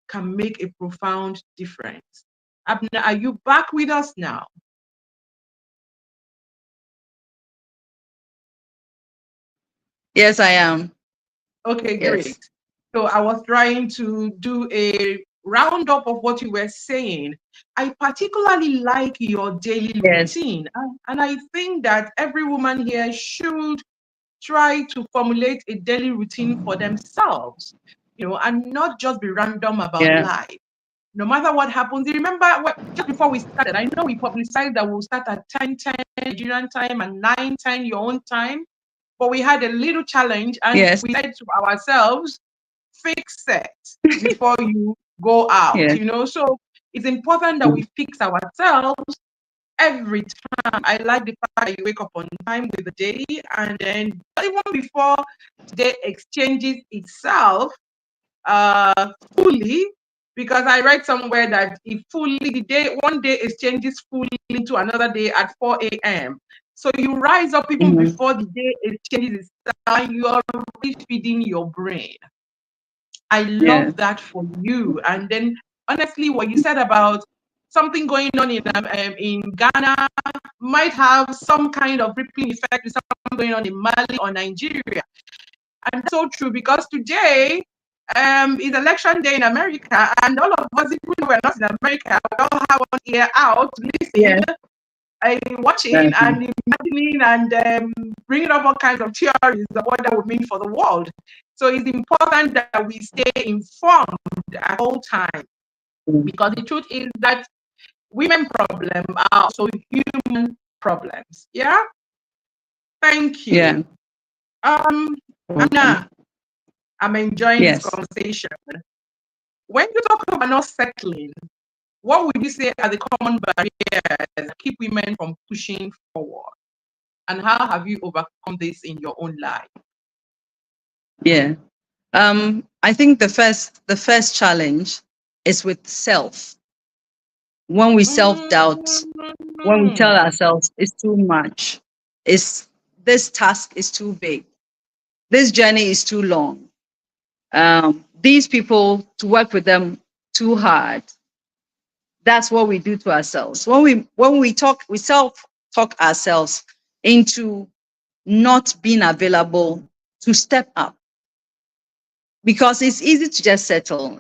can make a profound difference. Abner, are you back with us now? Yes, I am. Okay, Yes. great. So I was trying to do a roundup of what you were saying. I particularly like your daily Yes. routine. And I think that every woman here should try to formulate a daily routine for themselves, and not just be random about Yeah. life. No matter what happens, you remember just before we started, I know we publicized that we'll start at 10:10 Nigerian time and 9:10 your own time, but we had a little challenge and Yes. we said to ourselves, fix it before you go out, Yes. So it's important that we fix ourselves every time. I like the fact that you wake up on time with the day, and then even before the day exchanges itself fully, because I read somewhere that if fully the day one day exchanges fully into another day at 4 a.m. So you rise up even Mhm. before the day exchanges itself, and you are really feeding your brain. I Yeah. love that for you. And then honestly, what you said about something going on in Ghana might have some kind of rippling effect with something going on in Mali or Nigeria. And that's so true, because today is election day in America, and all of us, even though we're not in America, we all have one ear out listening, Yeah. watching Exactly. and imagining and bringing up all kinds of theories of what that would mean for the world. So it's important that we stay informed at all times, because the truth is that women problems are also human problems. Yeah. Thank Yeah. you. Um, Welcome. Anna, I'm enjoying this Yes. conversation. When you talk about not settling, what would you say are the common barriers that keep women from pushing forward? And how have you overcome this in your own life? Yeah. I think the first challenge is with self. When we self-doubt, when we tell Mm. ourselves it's too much, it's this task is too big, this journey is too long, these people, to work with them too hard. That's what we do to ourselves. When we self talk ourselves into not being available to step up, because it's easy to just settle.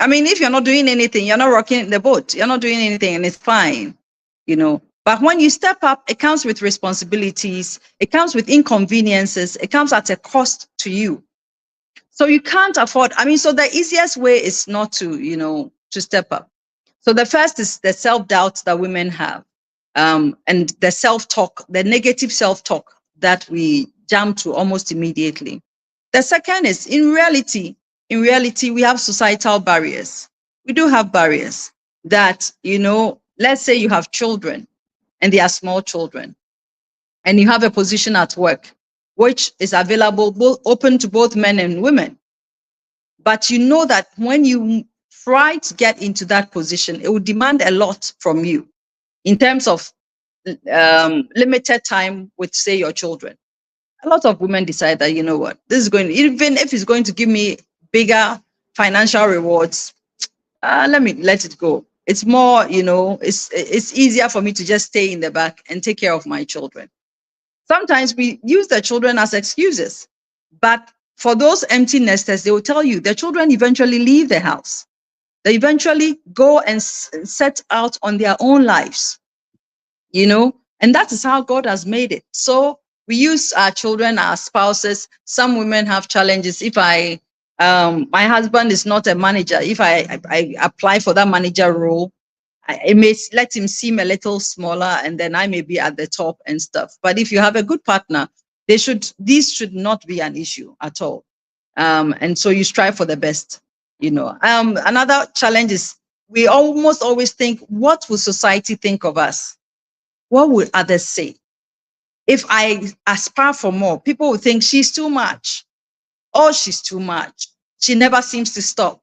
I mean, if you're not doing anything, you're not rocking the boat, you're not doing anything, and it's fine, you know. But when you step up, it comes with responsibilities, it comes with inconveniences, it comes at a cost to you. So you can't afford, I mean, so the easiest way is not to, to step up. So the first is the self-doubt that women have, and the self-talk, the negative self-talk that we jump to almost immediately. The second is, in reality, we have societal barriers. We do have barriers that, let's say you have children and they are small children, and you have a position at work which is available, open to both men and women. But you know that when you try to get into that position, it will demand a lot from you in terms of limited time with, say, your children. A lot of women decide that, you know what, this is going, even if it's going to give me bigger financial rewards, let me let it go. It's more, it's easier for me to just stay in the back and take care of my children. Sometimes we use the children as excuses, but for those empty nesters, they will tell you the children eventually leave the house. They eventually go and set out on their own lives, and that is how God has made it. So we use our children, our spouses. Some women have challenges. If my husband is not a manager, if I apply for that manager role, it may let him seem a little smaller, and then I may be at the top and stuff. But if you have a good partner, these should not be an issue at all. And so you strive for the best, Another challenge is we almost always think, what will society think of us? What will others say? If I aspire for more, people will think she's too much. Oh, she's too much. She never seems to stop.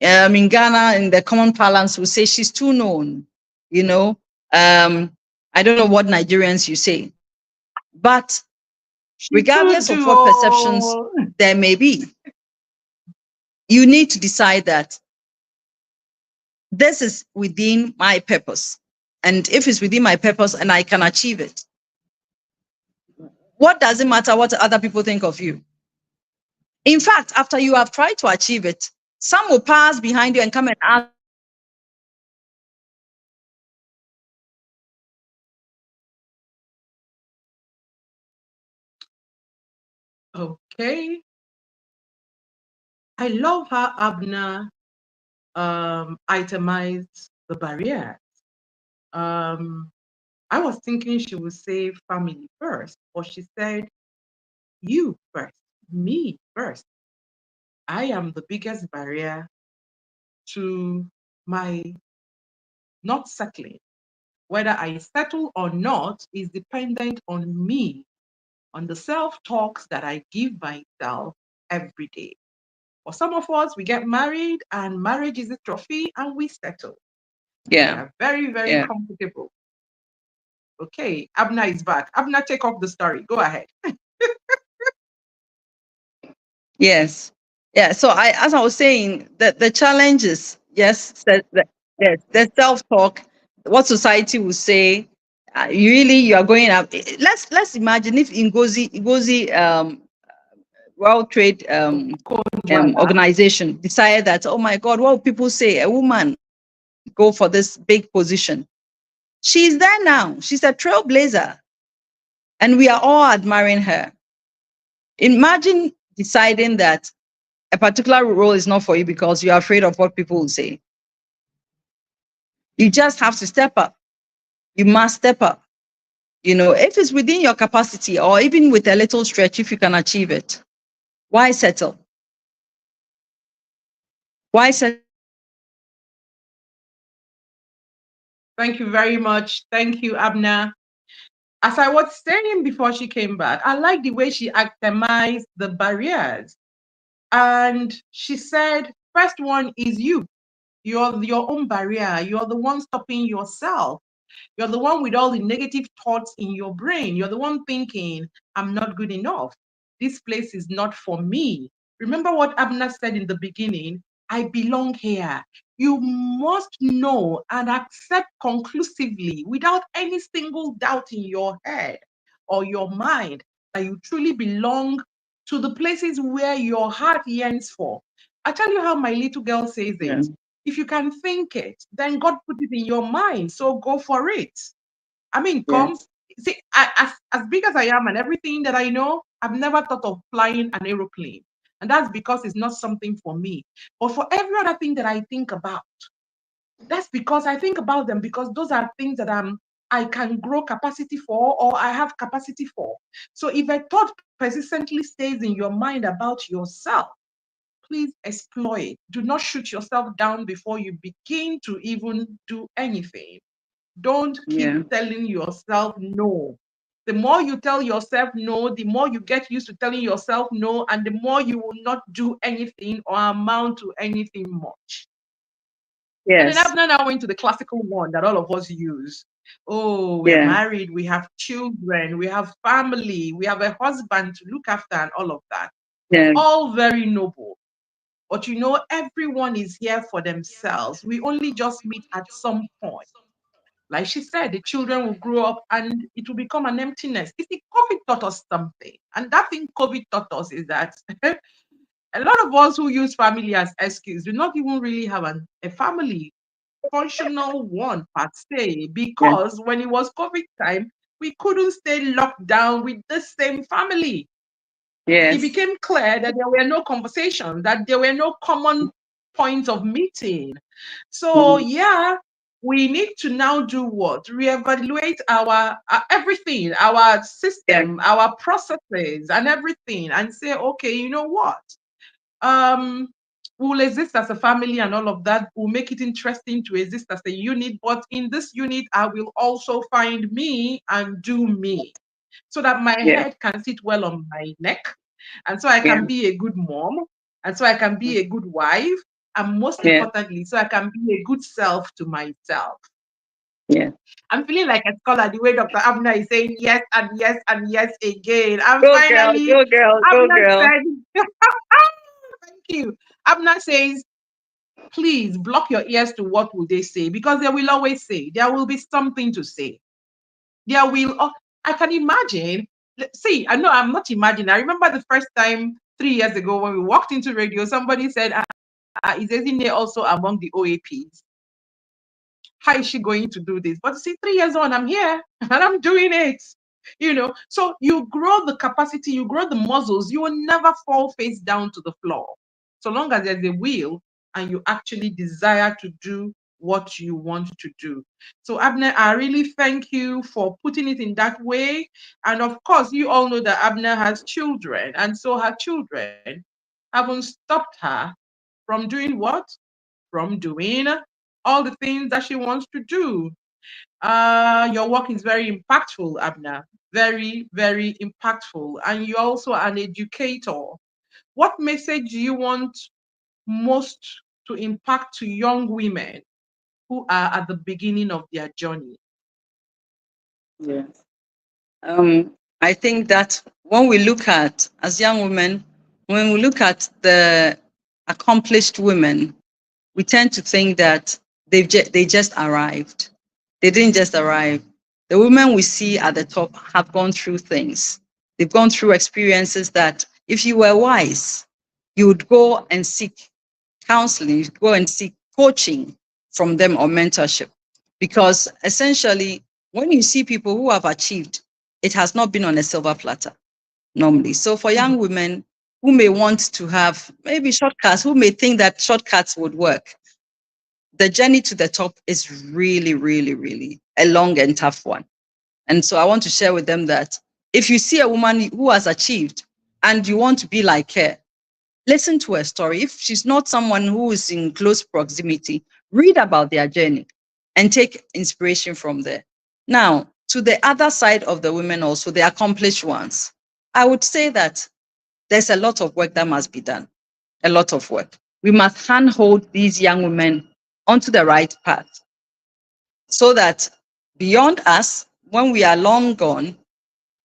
In Ghana, in the common parlance, we say she's too known. I don't know what Nigerians you say, but regardless of what perceptions there may be, you need to decide that this is within my purpose. And if it's within my purpose and I can achieve it, what does it matter what other people think of you? In fact, after you have tried to achieve it, some will pass behind you and come and ask. Okay. I love how Abna itemized the barrier. I was thinking she would say family first, but she said you first, me first. I am the biggest barrier to my not settling. Whether I settle or not is dependent on me, on the self-talks that I give myself every day. For some of us, we get married and marriage is a trophy and we settle. We Yeah, are very, very yeah. comfortable. Okay, Abna is back. Abna, take off the story. Go ahead. Yes. Yeah. So as I was saying, the challenge is, yes, yes, the self-talk, what society will say, really you are going up. Let's imagine if Ngozi World Trade Organization decided that, oh my God, what will people say? A woman go for this big position. She's there now. She's a trailblazer. And we are all admiring her. Imagine deciding that a particular role is not for you because you're afraid of what people will say. You just have to step up. You must step up. If it's within your capacity or even with a little stretch, if you can achieve it, why settle? Why settle? Thank you very much. Thank you, Abna. As I was saying before she came back, I like the way she itemized the barriers. And she said, first one is you. You're your own barrier. You're the one stopping yourself. You're the one with all the negative thoughts in your brain. You're the one thinking, I'm not good enough. This place is not for me. Remember what Abner said in the beginning? I belong here. You must know and accept conclusively, without any single doubt in your head, or your mind that you truly belong to the places where your heart yearns for. I tell you how my little girl says Yeah. it. If you can think it, then God put it in your mind. So go for it. I mean, come. Yes. See, as big as I am and everything that I know, I've never thought of flying an aeroplane. And that's because it's not something for me. But for every other thing that I think about, that's because I think about them because those are things that I can grow capacity for or I have capacity for. So if a thought persistently stays in your mind about yourself, please explore it. Do not shoot yourself down before you begin to even do anything. Don't keep Yeah. telling yourself no. The more you tell yourself no, the more you get used to telling yourself no, and the more you will not do anything or amount to anything much. And then Yes. Abner now went to the classical one that all of us use. Oh, we're Yeah. married, we have children, we have family, we have a husband to look after, and all of that. Yeah. All very noble. But you know, everyone is here for themselves. We only just meet at some point. Like she said, the children will grow up and it will become an emptiness. You see, COVID taught us something. And that thing COVID taught us is that a lot of us who use family as excuse do not even really have a family, functional one per se, Yeah. because when it was COVID time, we couldn't stay locked down with the same family. It Yes. became clear that there were no conversations, that there were no common points of meeting. So, Mm. yeah, we need to now do what? Reevaluate our everything, our Yeah. system, our processes, and everything, and say, okay, you know what? Um, we'll exist as a family and all of that. Will make it interesting to exist as a unit, but in this unit, I will also find me and do me so that my Yeah. head can sit well on my neck, and so I Yeah. can be a good mom, and so I can be a good wife, and most Yeah. importantly, so I can be a good self to myself. Yeah. I'm feeling like a scholar the way Dr. Abner is saying yes and yes and yes again. And Go girl. finally, Go girl. Go Abner girl. said, thank you. Abner says, please block your ears to what will they say because they will always say, there will be something to say. There will, I can imagine. See, I know I'm not imagining. I remember the first time 3 years ago when we walked into radio, somebody said, is Ezinne also among the OAPs? How is she going to do this? But see, 3 years on, I'm here and I'm doing it. So you grow the capacity, you grow the muscles, you will never fall face down to the floor. So long as there's a will and you actually desire to do what you want to do. So Abner, I really thank you for putting it in that way. And of course, you all know that Abner has children, and so her children haven't stopped her from doing what? From doing all the things that she wants to do. Your work is very impactful, Abner. Very, very impactful. And you're also an educator. What message do you want most to impact to young women who are at the beginning of their journey? Yeah. I think that when we look at, as young women, when we look at the accomplished women, we tend to think that they just arrived. They didn't just arrive. The women we see at the top have gone through things. They've gone through experiences that if you were wise, you would go and seek counseling, you go and seek coaching from them or mentorship. Because essentially, when you see people who have achieved, it has not been on a silver platter normally. So for Mhm. young women who may want to have maybe shortcuts, who may think that shortcuts would work, the journey to the top is really, really, really a long and tough one. And so I want to share with them that if you see a woman who has achieved and you want to be like her, listen to her story. If she's not someone who is in close proximity, read about their journey and take inspiration from there. Now, to the other side of the women, also the accomplished ones, I would say that there's a lot of work that must be done. A lot of work. We must handhold these young women onto the right path so that beyond us, when we are long gone,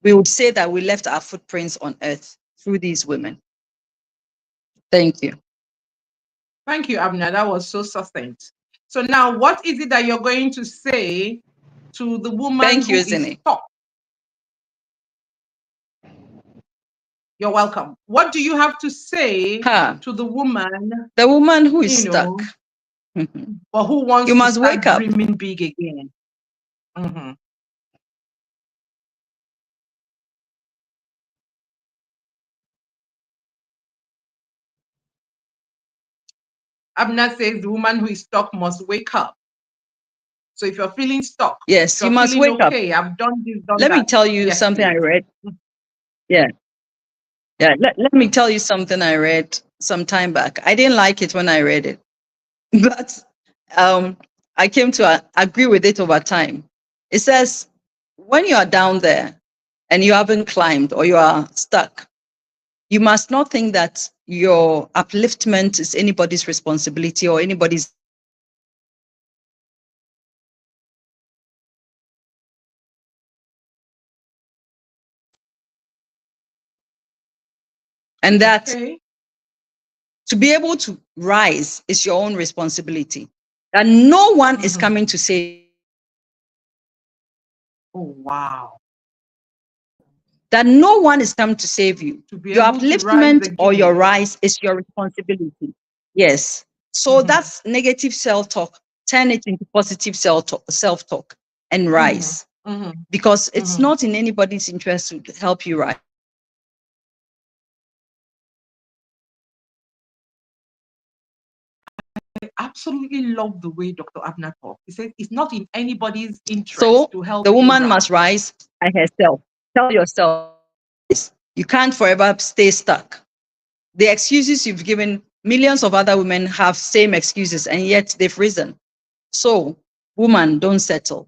we would say that we left our footprints on earth through these women. Thank you. Thank you, Abner. That was so succinct. So now, what is it that you're going to say to the woman Thank you, who is Ezinne. stuck? You're welcome. What do you have to say Ha. to the woman, The woman who is you stuck. know, or who wants You to must start wake up. dreaming big again? Mm-hmm. Abner says the woman who is stuck must wake up. So if you're feeling stuck, if Yes, you you're must feeling wake up. okay, I've done this, done Let me that. tell you Yes, something I please. read. Yeah. Yeah. Let me tell you something I read some time back. I didn't like it when I read it, but I came to agree with it over time. It says, when you are down there and you haven't climbed or you are stuck, you must not think that your upliftment is anybody's responsibility or anybody's. And that Okay. to be able to rise is your own responsibility. That no one is Mm-hmm. coming to save. Oh, wow. That no one is coming to save you. To be Your able to rise upliftment or your again. rise is your responsibility. Yes. So Mm-hmm. that's negative self-talk. Turn it into positive self-talk and Mm-hmm. rise. Mm-hmm. Because it's Mm-hmm. not in anybody's interest to help you rise. I absolutely love the way Dr. Abner talks. He says it's not in anybody's interest So to help the you woman rise. must rise by herself. Tell yourself this. You can't forever stay stuck. The excuses you've given, millions of other women have same excuses and yet they've risen. So, woman, don't settle.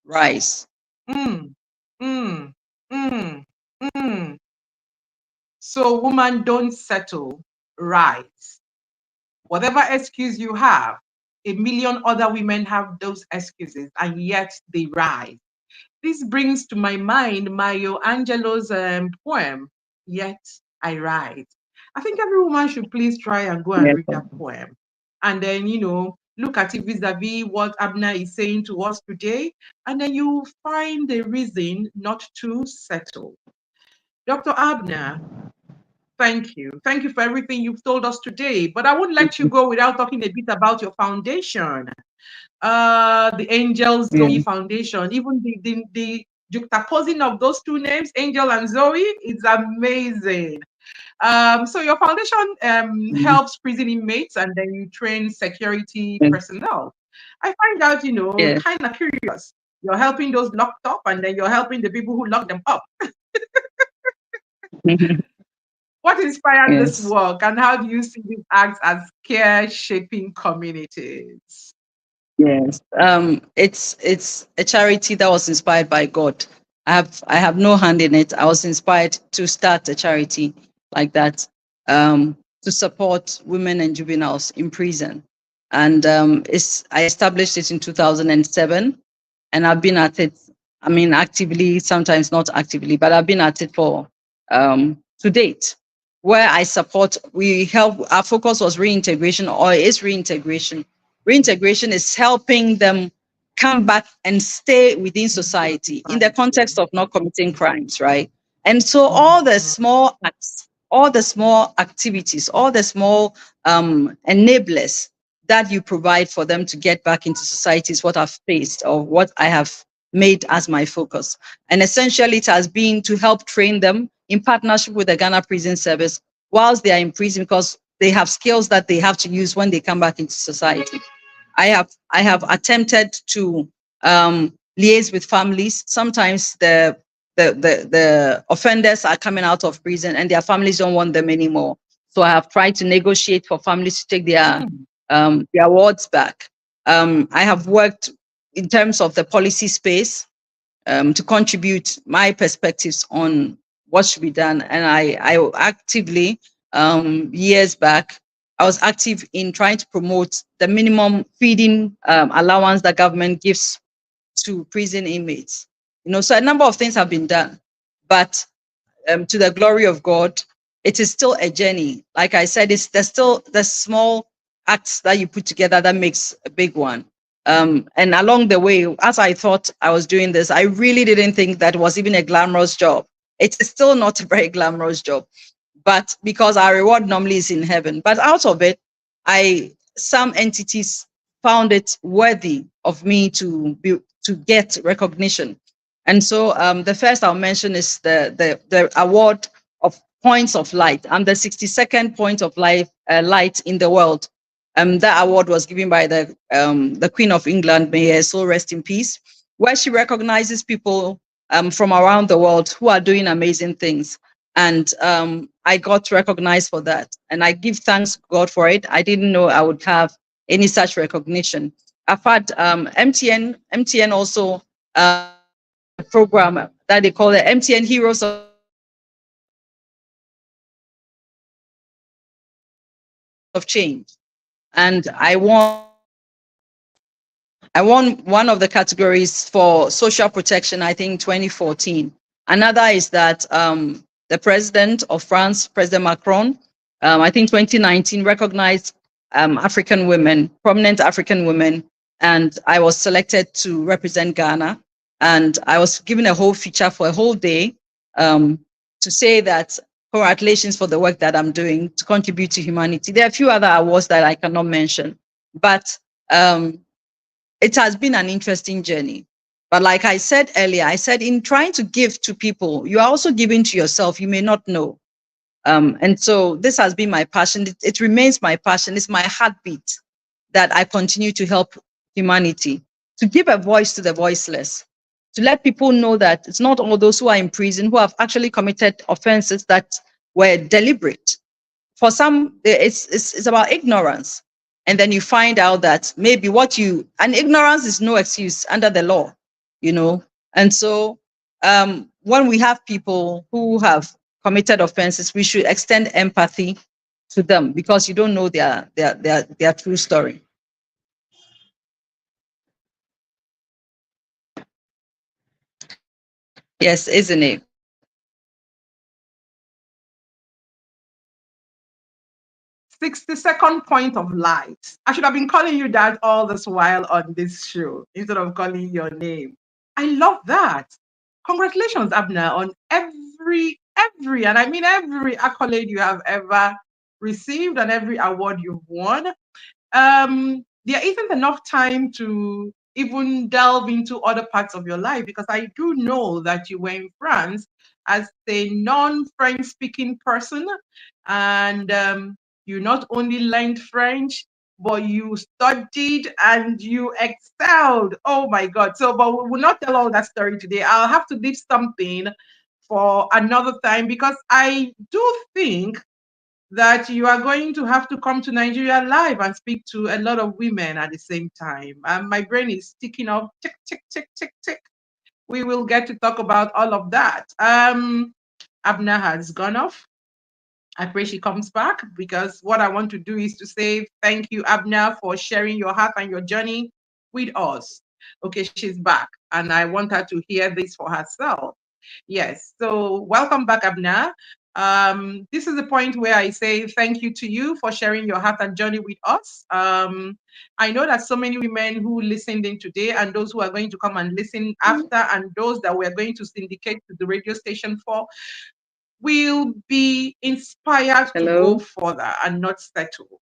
Rise. Mm, mm, mm, mm. So, woman, don't settle. Rise. Whatever excuse you have, a million other women have those excuses, and yet they rise. This brings to my mind Maya Angelou's poem, Yet I Rise. I think every woman should please try and go and Yes. read that poem. And then, look at it vis-a-vis what Abner is saying to us today, and then you find a reason not to settle. Dr. Abner, thank you. Thank you for everything you've told us today. But I won't let you go without talking a bit about your foundation, the Angel Yeah. Zoe Foundation. Even the juxtaposing of those two names, Angel and Zoe, is amazing. So your foundation helps prison inmates and then you train security personnel. I find out, Yeah. kind of curious. You're helping those locked up and then you're helping the people who lock them up. What inspired this Yes. work and how do you see these acts as care shaping communities? Yes. It's a charity that was inspired by God. I have no hand in it. I was inspired to start a charity like that, to support women and juveniles in prison. And I established it in 2007, and I've been at it. I mean, actively, sometimes not actively, but I've been at it for to date. Where I support, we help. Our focus was reintegration, or is reintegration. Reintegration is helping them come back and stay within society in the context of not committing crimes, right? And so all the Mhm. small acts, all the small activities, all the small enablers that you provide for them to get back into society is what I've faced, or what I have made as my focus. And essentially it has been to help train them in partnership with the Ghana Prison Service whilst they are in prison, because they have skills that they have to use when they come back into society. I have attempted to liaise with families. Sometimes the offenders are coming out of prison and their families don't want them anymore. So I have tried to negotiate for families to take their wards back. I have worked in terms of the policy space, to contribute my perspectives on what should be done. And I actively, years back, I was active in trying to promote the minimum feeding allowance that government gives to prison inmates. So a number of things have been done, but to the glory of God, it is still a journey. Like I said, there's still the small acts that you put together that makes a big one. And along the way, as I thought I was doing this, I really didn't think that was even a glamorous job. It is still not a very glamorous job. but because our reward normally is in heaven. But out of it, some entities found it worthy of me to get recognition. And so the first I'll mention is the award of Points of Light. I'm the 62nd point of light in the world. That award was given by the Queen of England, may her soul rest in peace, where she recognizes people from around the world who are doing amazing things. And I got recognized for that. And I give thanks to God for it. I didn't know I would have any such recognition. I've had MTN also has a program that they call the MTN Heroes of Change. And I won one of the categories for social protection, I think 2014. Another is that the president of France, President Macron, I think 2019, recognized African women, prominent African women, and I was selected to represent Ghana. And I was given a whole feature for a whole day to say that congratulations for the work that I'm doing to contribute to humanity. There are a few other awards that I cannot mention, but it has been an interesting journey. But like I said earlier, I said in trying to give to people, you are also giving to yourself. You may not know. And so this has been my passion. It remains my passion. It's my heartbeat that I continue to help humanity, to give a voice to the voiceless, to let people know that it's not all those who are in prison who have actually committed offenses that were deliberate. For some, it's about ignorance. And then you find out that maybe and ignorance is no excuse under the law, you know. And so when we have people who have committed offenses, we should extend empathy to them because you don't know their true story. Yes, isn't it? 62nd point of light. I should have been calling you that all this while on this show instead of calling your name. I love that. Congratulations, Abna, on and I mean every accolade you have ever received and every award you've won. There isn't enough time to even delve into other parts of your life because I do know that you were in France as a non-French speaking person, and you not only learned French, but you studied and you excelled. Oh my God. So, but we will not tell all that story today. I'll have to leave something for another time because I do think that you are going to have to come to Nigeria live and speak to a lot of women at the same time. My brain is ticking off, tick, tick, tick, tick, tick. We will get to talk about all of that. Abna has gone off. I pray she comes back because what I want to do is to say thank you, Abna, for sharing your heart and your journey with us. Okay, she's back, and I want her to hear this for herself. Yes, so welcome back, Abna. This is the point where I say thank you to you for sharing your heart and journey with us. I know that so many women who listened in today, and those who are going to come and listen after, and those that we're going to syndicate to the radio station for, will be inspired to go Hello? further and not settle.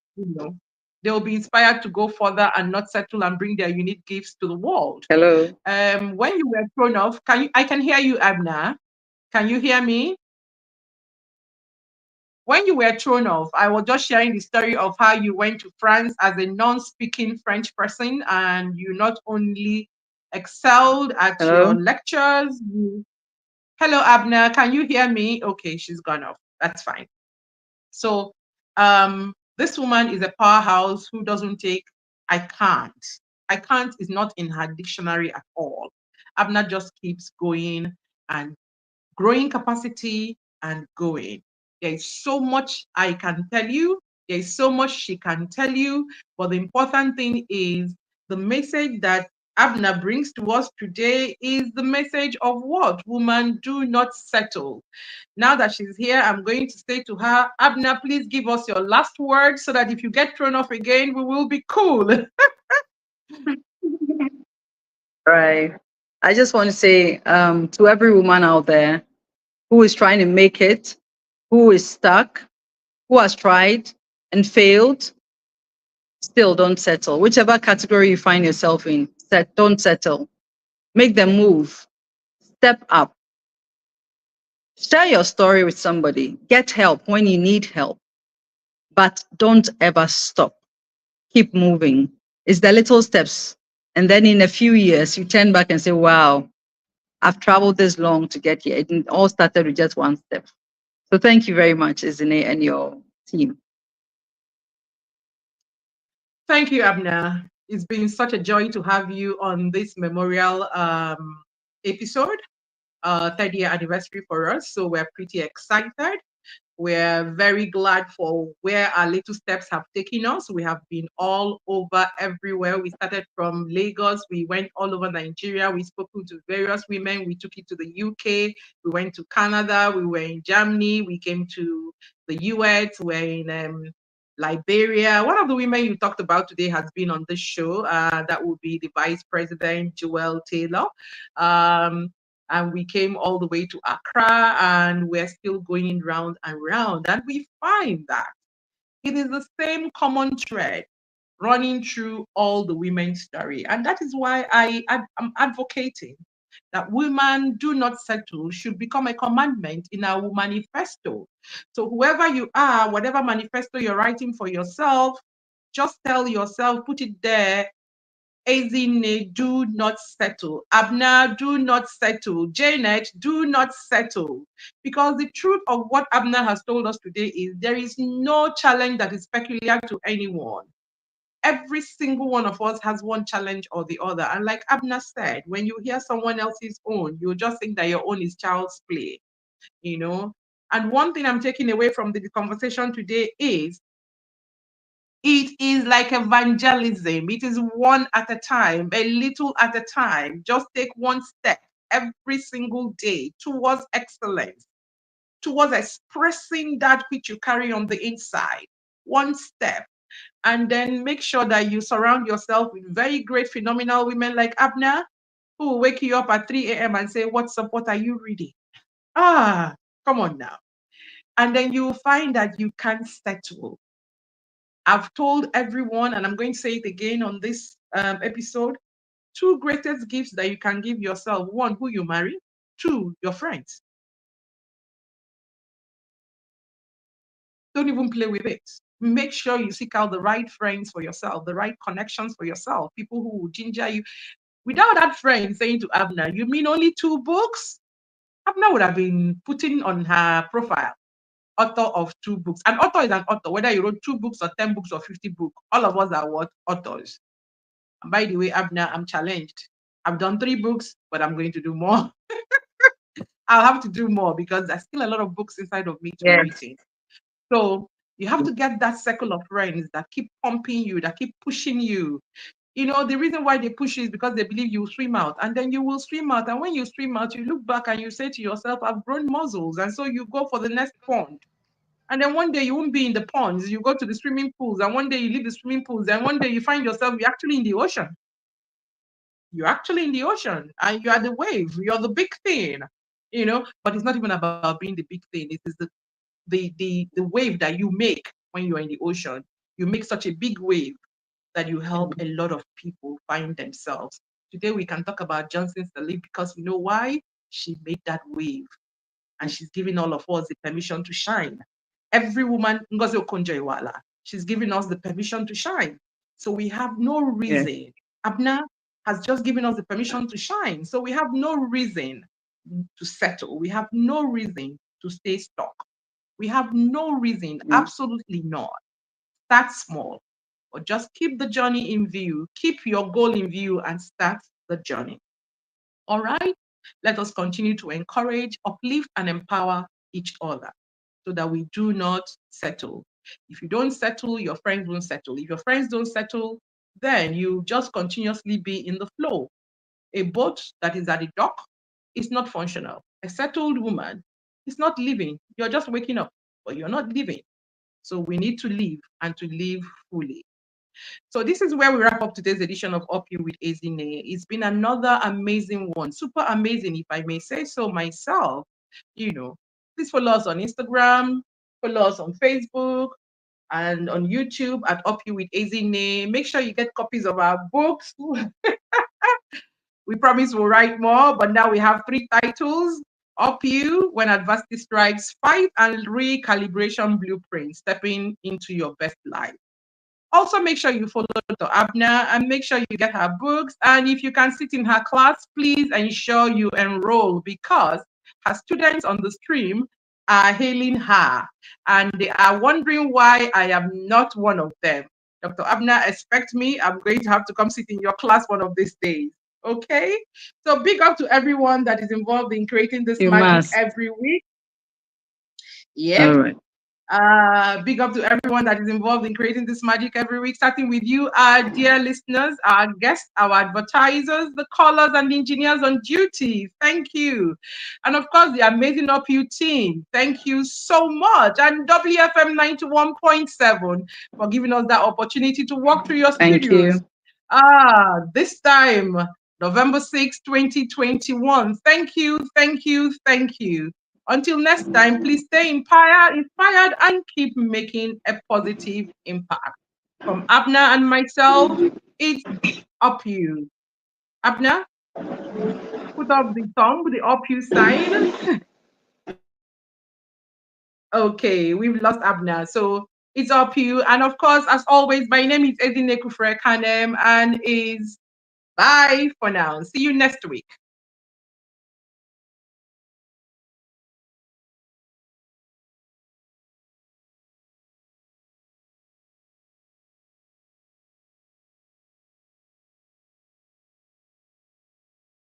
They'll be inspired to go further and not settle and bring their unique gifts to the world. Hello? When you were thrown off, I can hear you, Abna. Can you hear me? When you were thrown off, I was just sharing the story of how you went to France as a non-speaking French person, and you not only excelled at your Hello? lectures. Hello, Abna. Can you hear me? Okay, she's gone off. That's fine. So this woman is a powerhouse who doesn't take I can't. I can't is not in her dictionary at all. Abna just keeps going and growing capacity and going. There is so much I can tell you. There is so much she can tell you. But the important thing is the message that Abna brings to us today is the message of what? Woman, do not settle. Now that she's here, I'm going to say to her, Abna, please give us your last word so that if you get thrown off again, we will be cool. Right. I just want to say to every woman out there who is trying to make it, who is stuck, who has tried and failed, still don't settle. Whichever category you find yourself in, don't settle. Make them move. Step up. Share your story with somebody. Get help when you need help, but don't ever stop. Keep moving. It's the little steps. And then in a few years, you turn back and say, wow, I've traveled this long to get here. It all started with just one step. So thank you very much, Ezinne, and your team. Thank you, Abna. It's been such a joy to have you on this memorial episode, third year anniversary for us. So we're pretty excited. We're very glad for where our little steps have taken us. We have been all over everywhere. We started from Lagos. We went all over Nigeria. We spoke to various women. We took it to the UK. We went to Canada. We were in Germany. We came to the US. We're in Liberia. One of the women you talked about today has been on this show. That would be the Vice President, Joelle Taylor. And we came all the way to Accra, and we're still going round and round. And we find that it is the same common thread running through all the women's story. And that is why I'm advocating that women do not settle should become a commandment in our manifesto. So whoever you are, whatever manifesto you're writing for yourself, just tell yourself, put it there, Ezinne, do not settle. Abna, do not settle. Janet, do not settle. Because the truth of what Abna has told us today is there is no challenge that is peculiar to anyone. Every single one of us has one challenge or the other. And like Abna said, when you hear someone else's own, you just think that your own is child's play, you know. And one thing I'm taking away from the conversation today is it is like evangelism. It is one at a time, a little at a time. Just take one step every single day towards excellence, towards expressing that which you carry on the inside. One step. And then make sure that you surround yourself with very great, phenomenal women like Abna, who will wake you up at 3 a.m. and say, what's up? What are you reading? Ah, come on now. And then you will find that you can settle. I've told everyone, and I'm going to say it again on this episode, two greatest gifts that you can give yourself: one, who you marry; two, your friends. Don't even play with it. Make sure you seek out the right friends for yourself, the right connections for yourself, people who will ginger you. Without that friend saying to Abna, you mean only 2 books? Abna would have been putting on her profile, author of 2 books. An author is an author, whether you wrote 2 books or 10 books or 50 books. All of us are what? Authors. And by the way, Abna, I'm challenged. I've done 3 books, but I'm going to do more. I'll have to do more because there's still a lot of books inside of me to be Yes. written. So you have to get that circle of friends that keep pumping you, that keep pushing you. You know, the reason why they push you is because they believe you will swim out, and then you will swim out. And when you swim out, you look back and you say to yourself, I've grown muscles. And so you go for the next pond. And then one day you won't be in the ponds, you go to the swimming pools, and one day you leave the swimming pools, and one day you find yourself, you're actually in the ocean. You're actually in the ocean and you are the wave, you're the big thing, you know. But it's not even about being the big thing. It is the wave that you make when you're in the ocean. You make such a big wave that you help a lot of people find themselves. Today we can talk about Johnson Salif because you know why? She made that wave and she's giving all of us the permission to shine. Every woman, Ngozi Okonjo-Iweala, she's giving us the permission to shine. So we have no Yes. reason. Abna has just given us the permission to shine. So we have no reason to settle. We have no reason to stay stuck. We have no reason, Mm. absolutely not. Start small, but just keep the journey in view. Keep your goal in view and start the journey. All right? Let us continue to encourage, uplift, and empower each other so that we do not settle. If you don't settle, your friends won't settle. If your friends don't settle, then you just continuously be in the flow. A boat that is at the dock is not functional. A settled woman is not living. You're just waking up, but you're not living. So we need to live and to live fully. So this is where we wrap up today's edition of Up You with Ezinne. It's been another amazing one, super amazing, if I may say so myself. You know, Please follow us on Instagram, follow us on Facebook, and on YouTube at Up You with Ezinne. Make sure you get copies of our books. We promise we'll write more, but now we have three titles: Up You, When Adversity Strikes, Fight and Recalibration Blueprint, Stepping into Your Best Life. Also, make sure you follow Dr. Abner and make sure you get her books. And if you can sit in her class, please ensure you enroll because her students on the stream are hailing her and they are wondering why I am not one of them. Dr. Abner, expect me. I'm going to have to come sit in your class one of these days. Okay? So, big up to everyone that is involved in creating this You magic must. every week. All Yep. right. Big up to everyone that is involved in creating this magic every week, starting with you, our dear listeners, our guests, our advertisers, the callers, and the engineers on duty. Thank you. And of course, the amazing UpU team. Thank you so much. And WFM 91.7 for giving us that opportunity to walk through your Thank studios. you. This time, November 6th, 2021. Thank you, thank you, thank you. Until next time, please stay inspired, and keep making a positive impact. From Abner and myself, it's up you. Abner, put up the thumb with the up you sign. Okay, we've lost Abner. So it's up you. And of course, as always, my name is Ezinne Kufre Kanem and is bye for now. See you next week.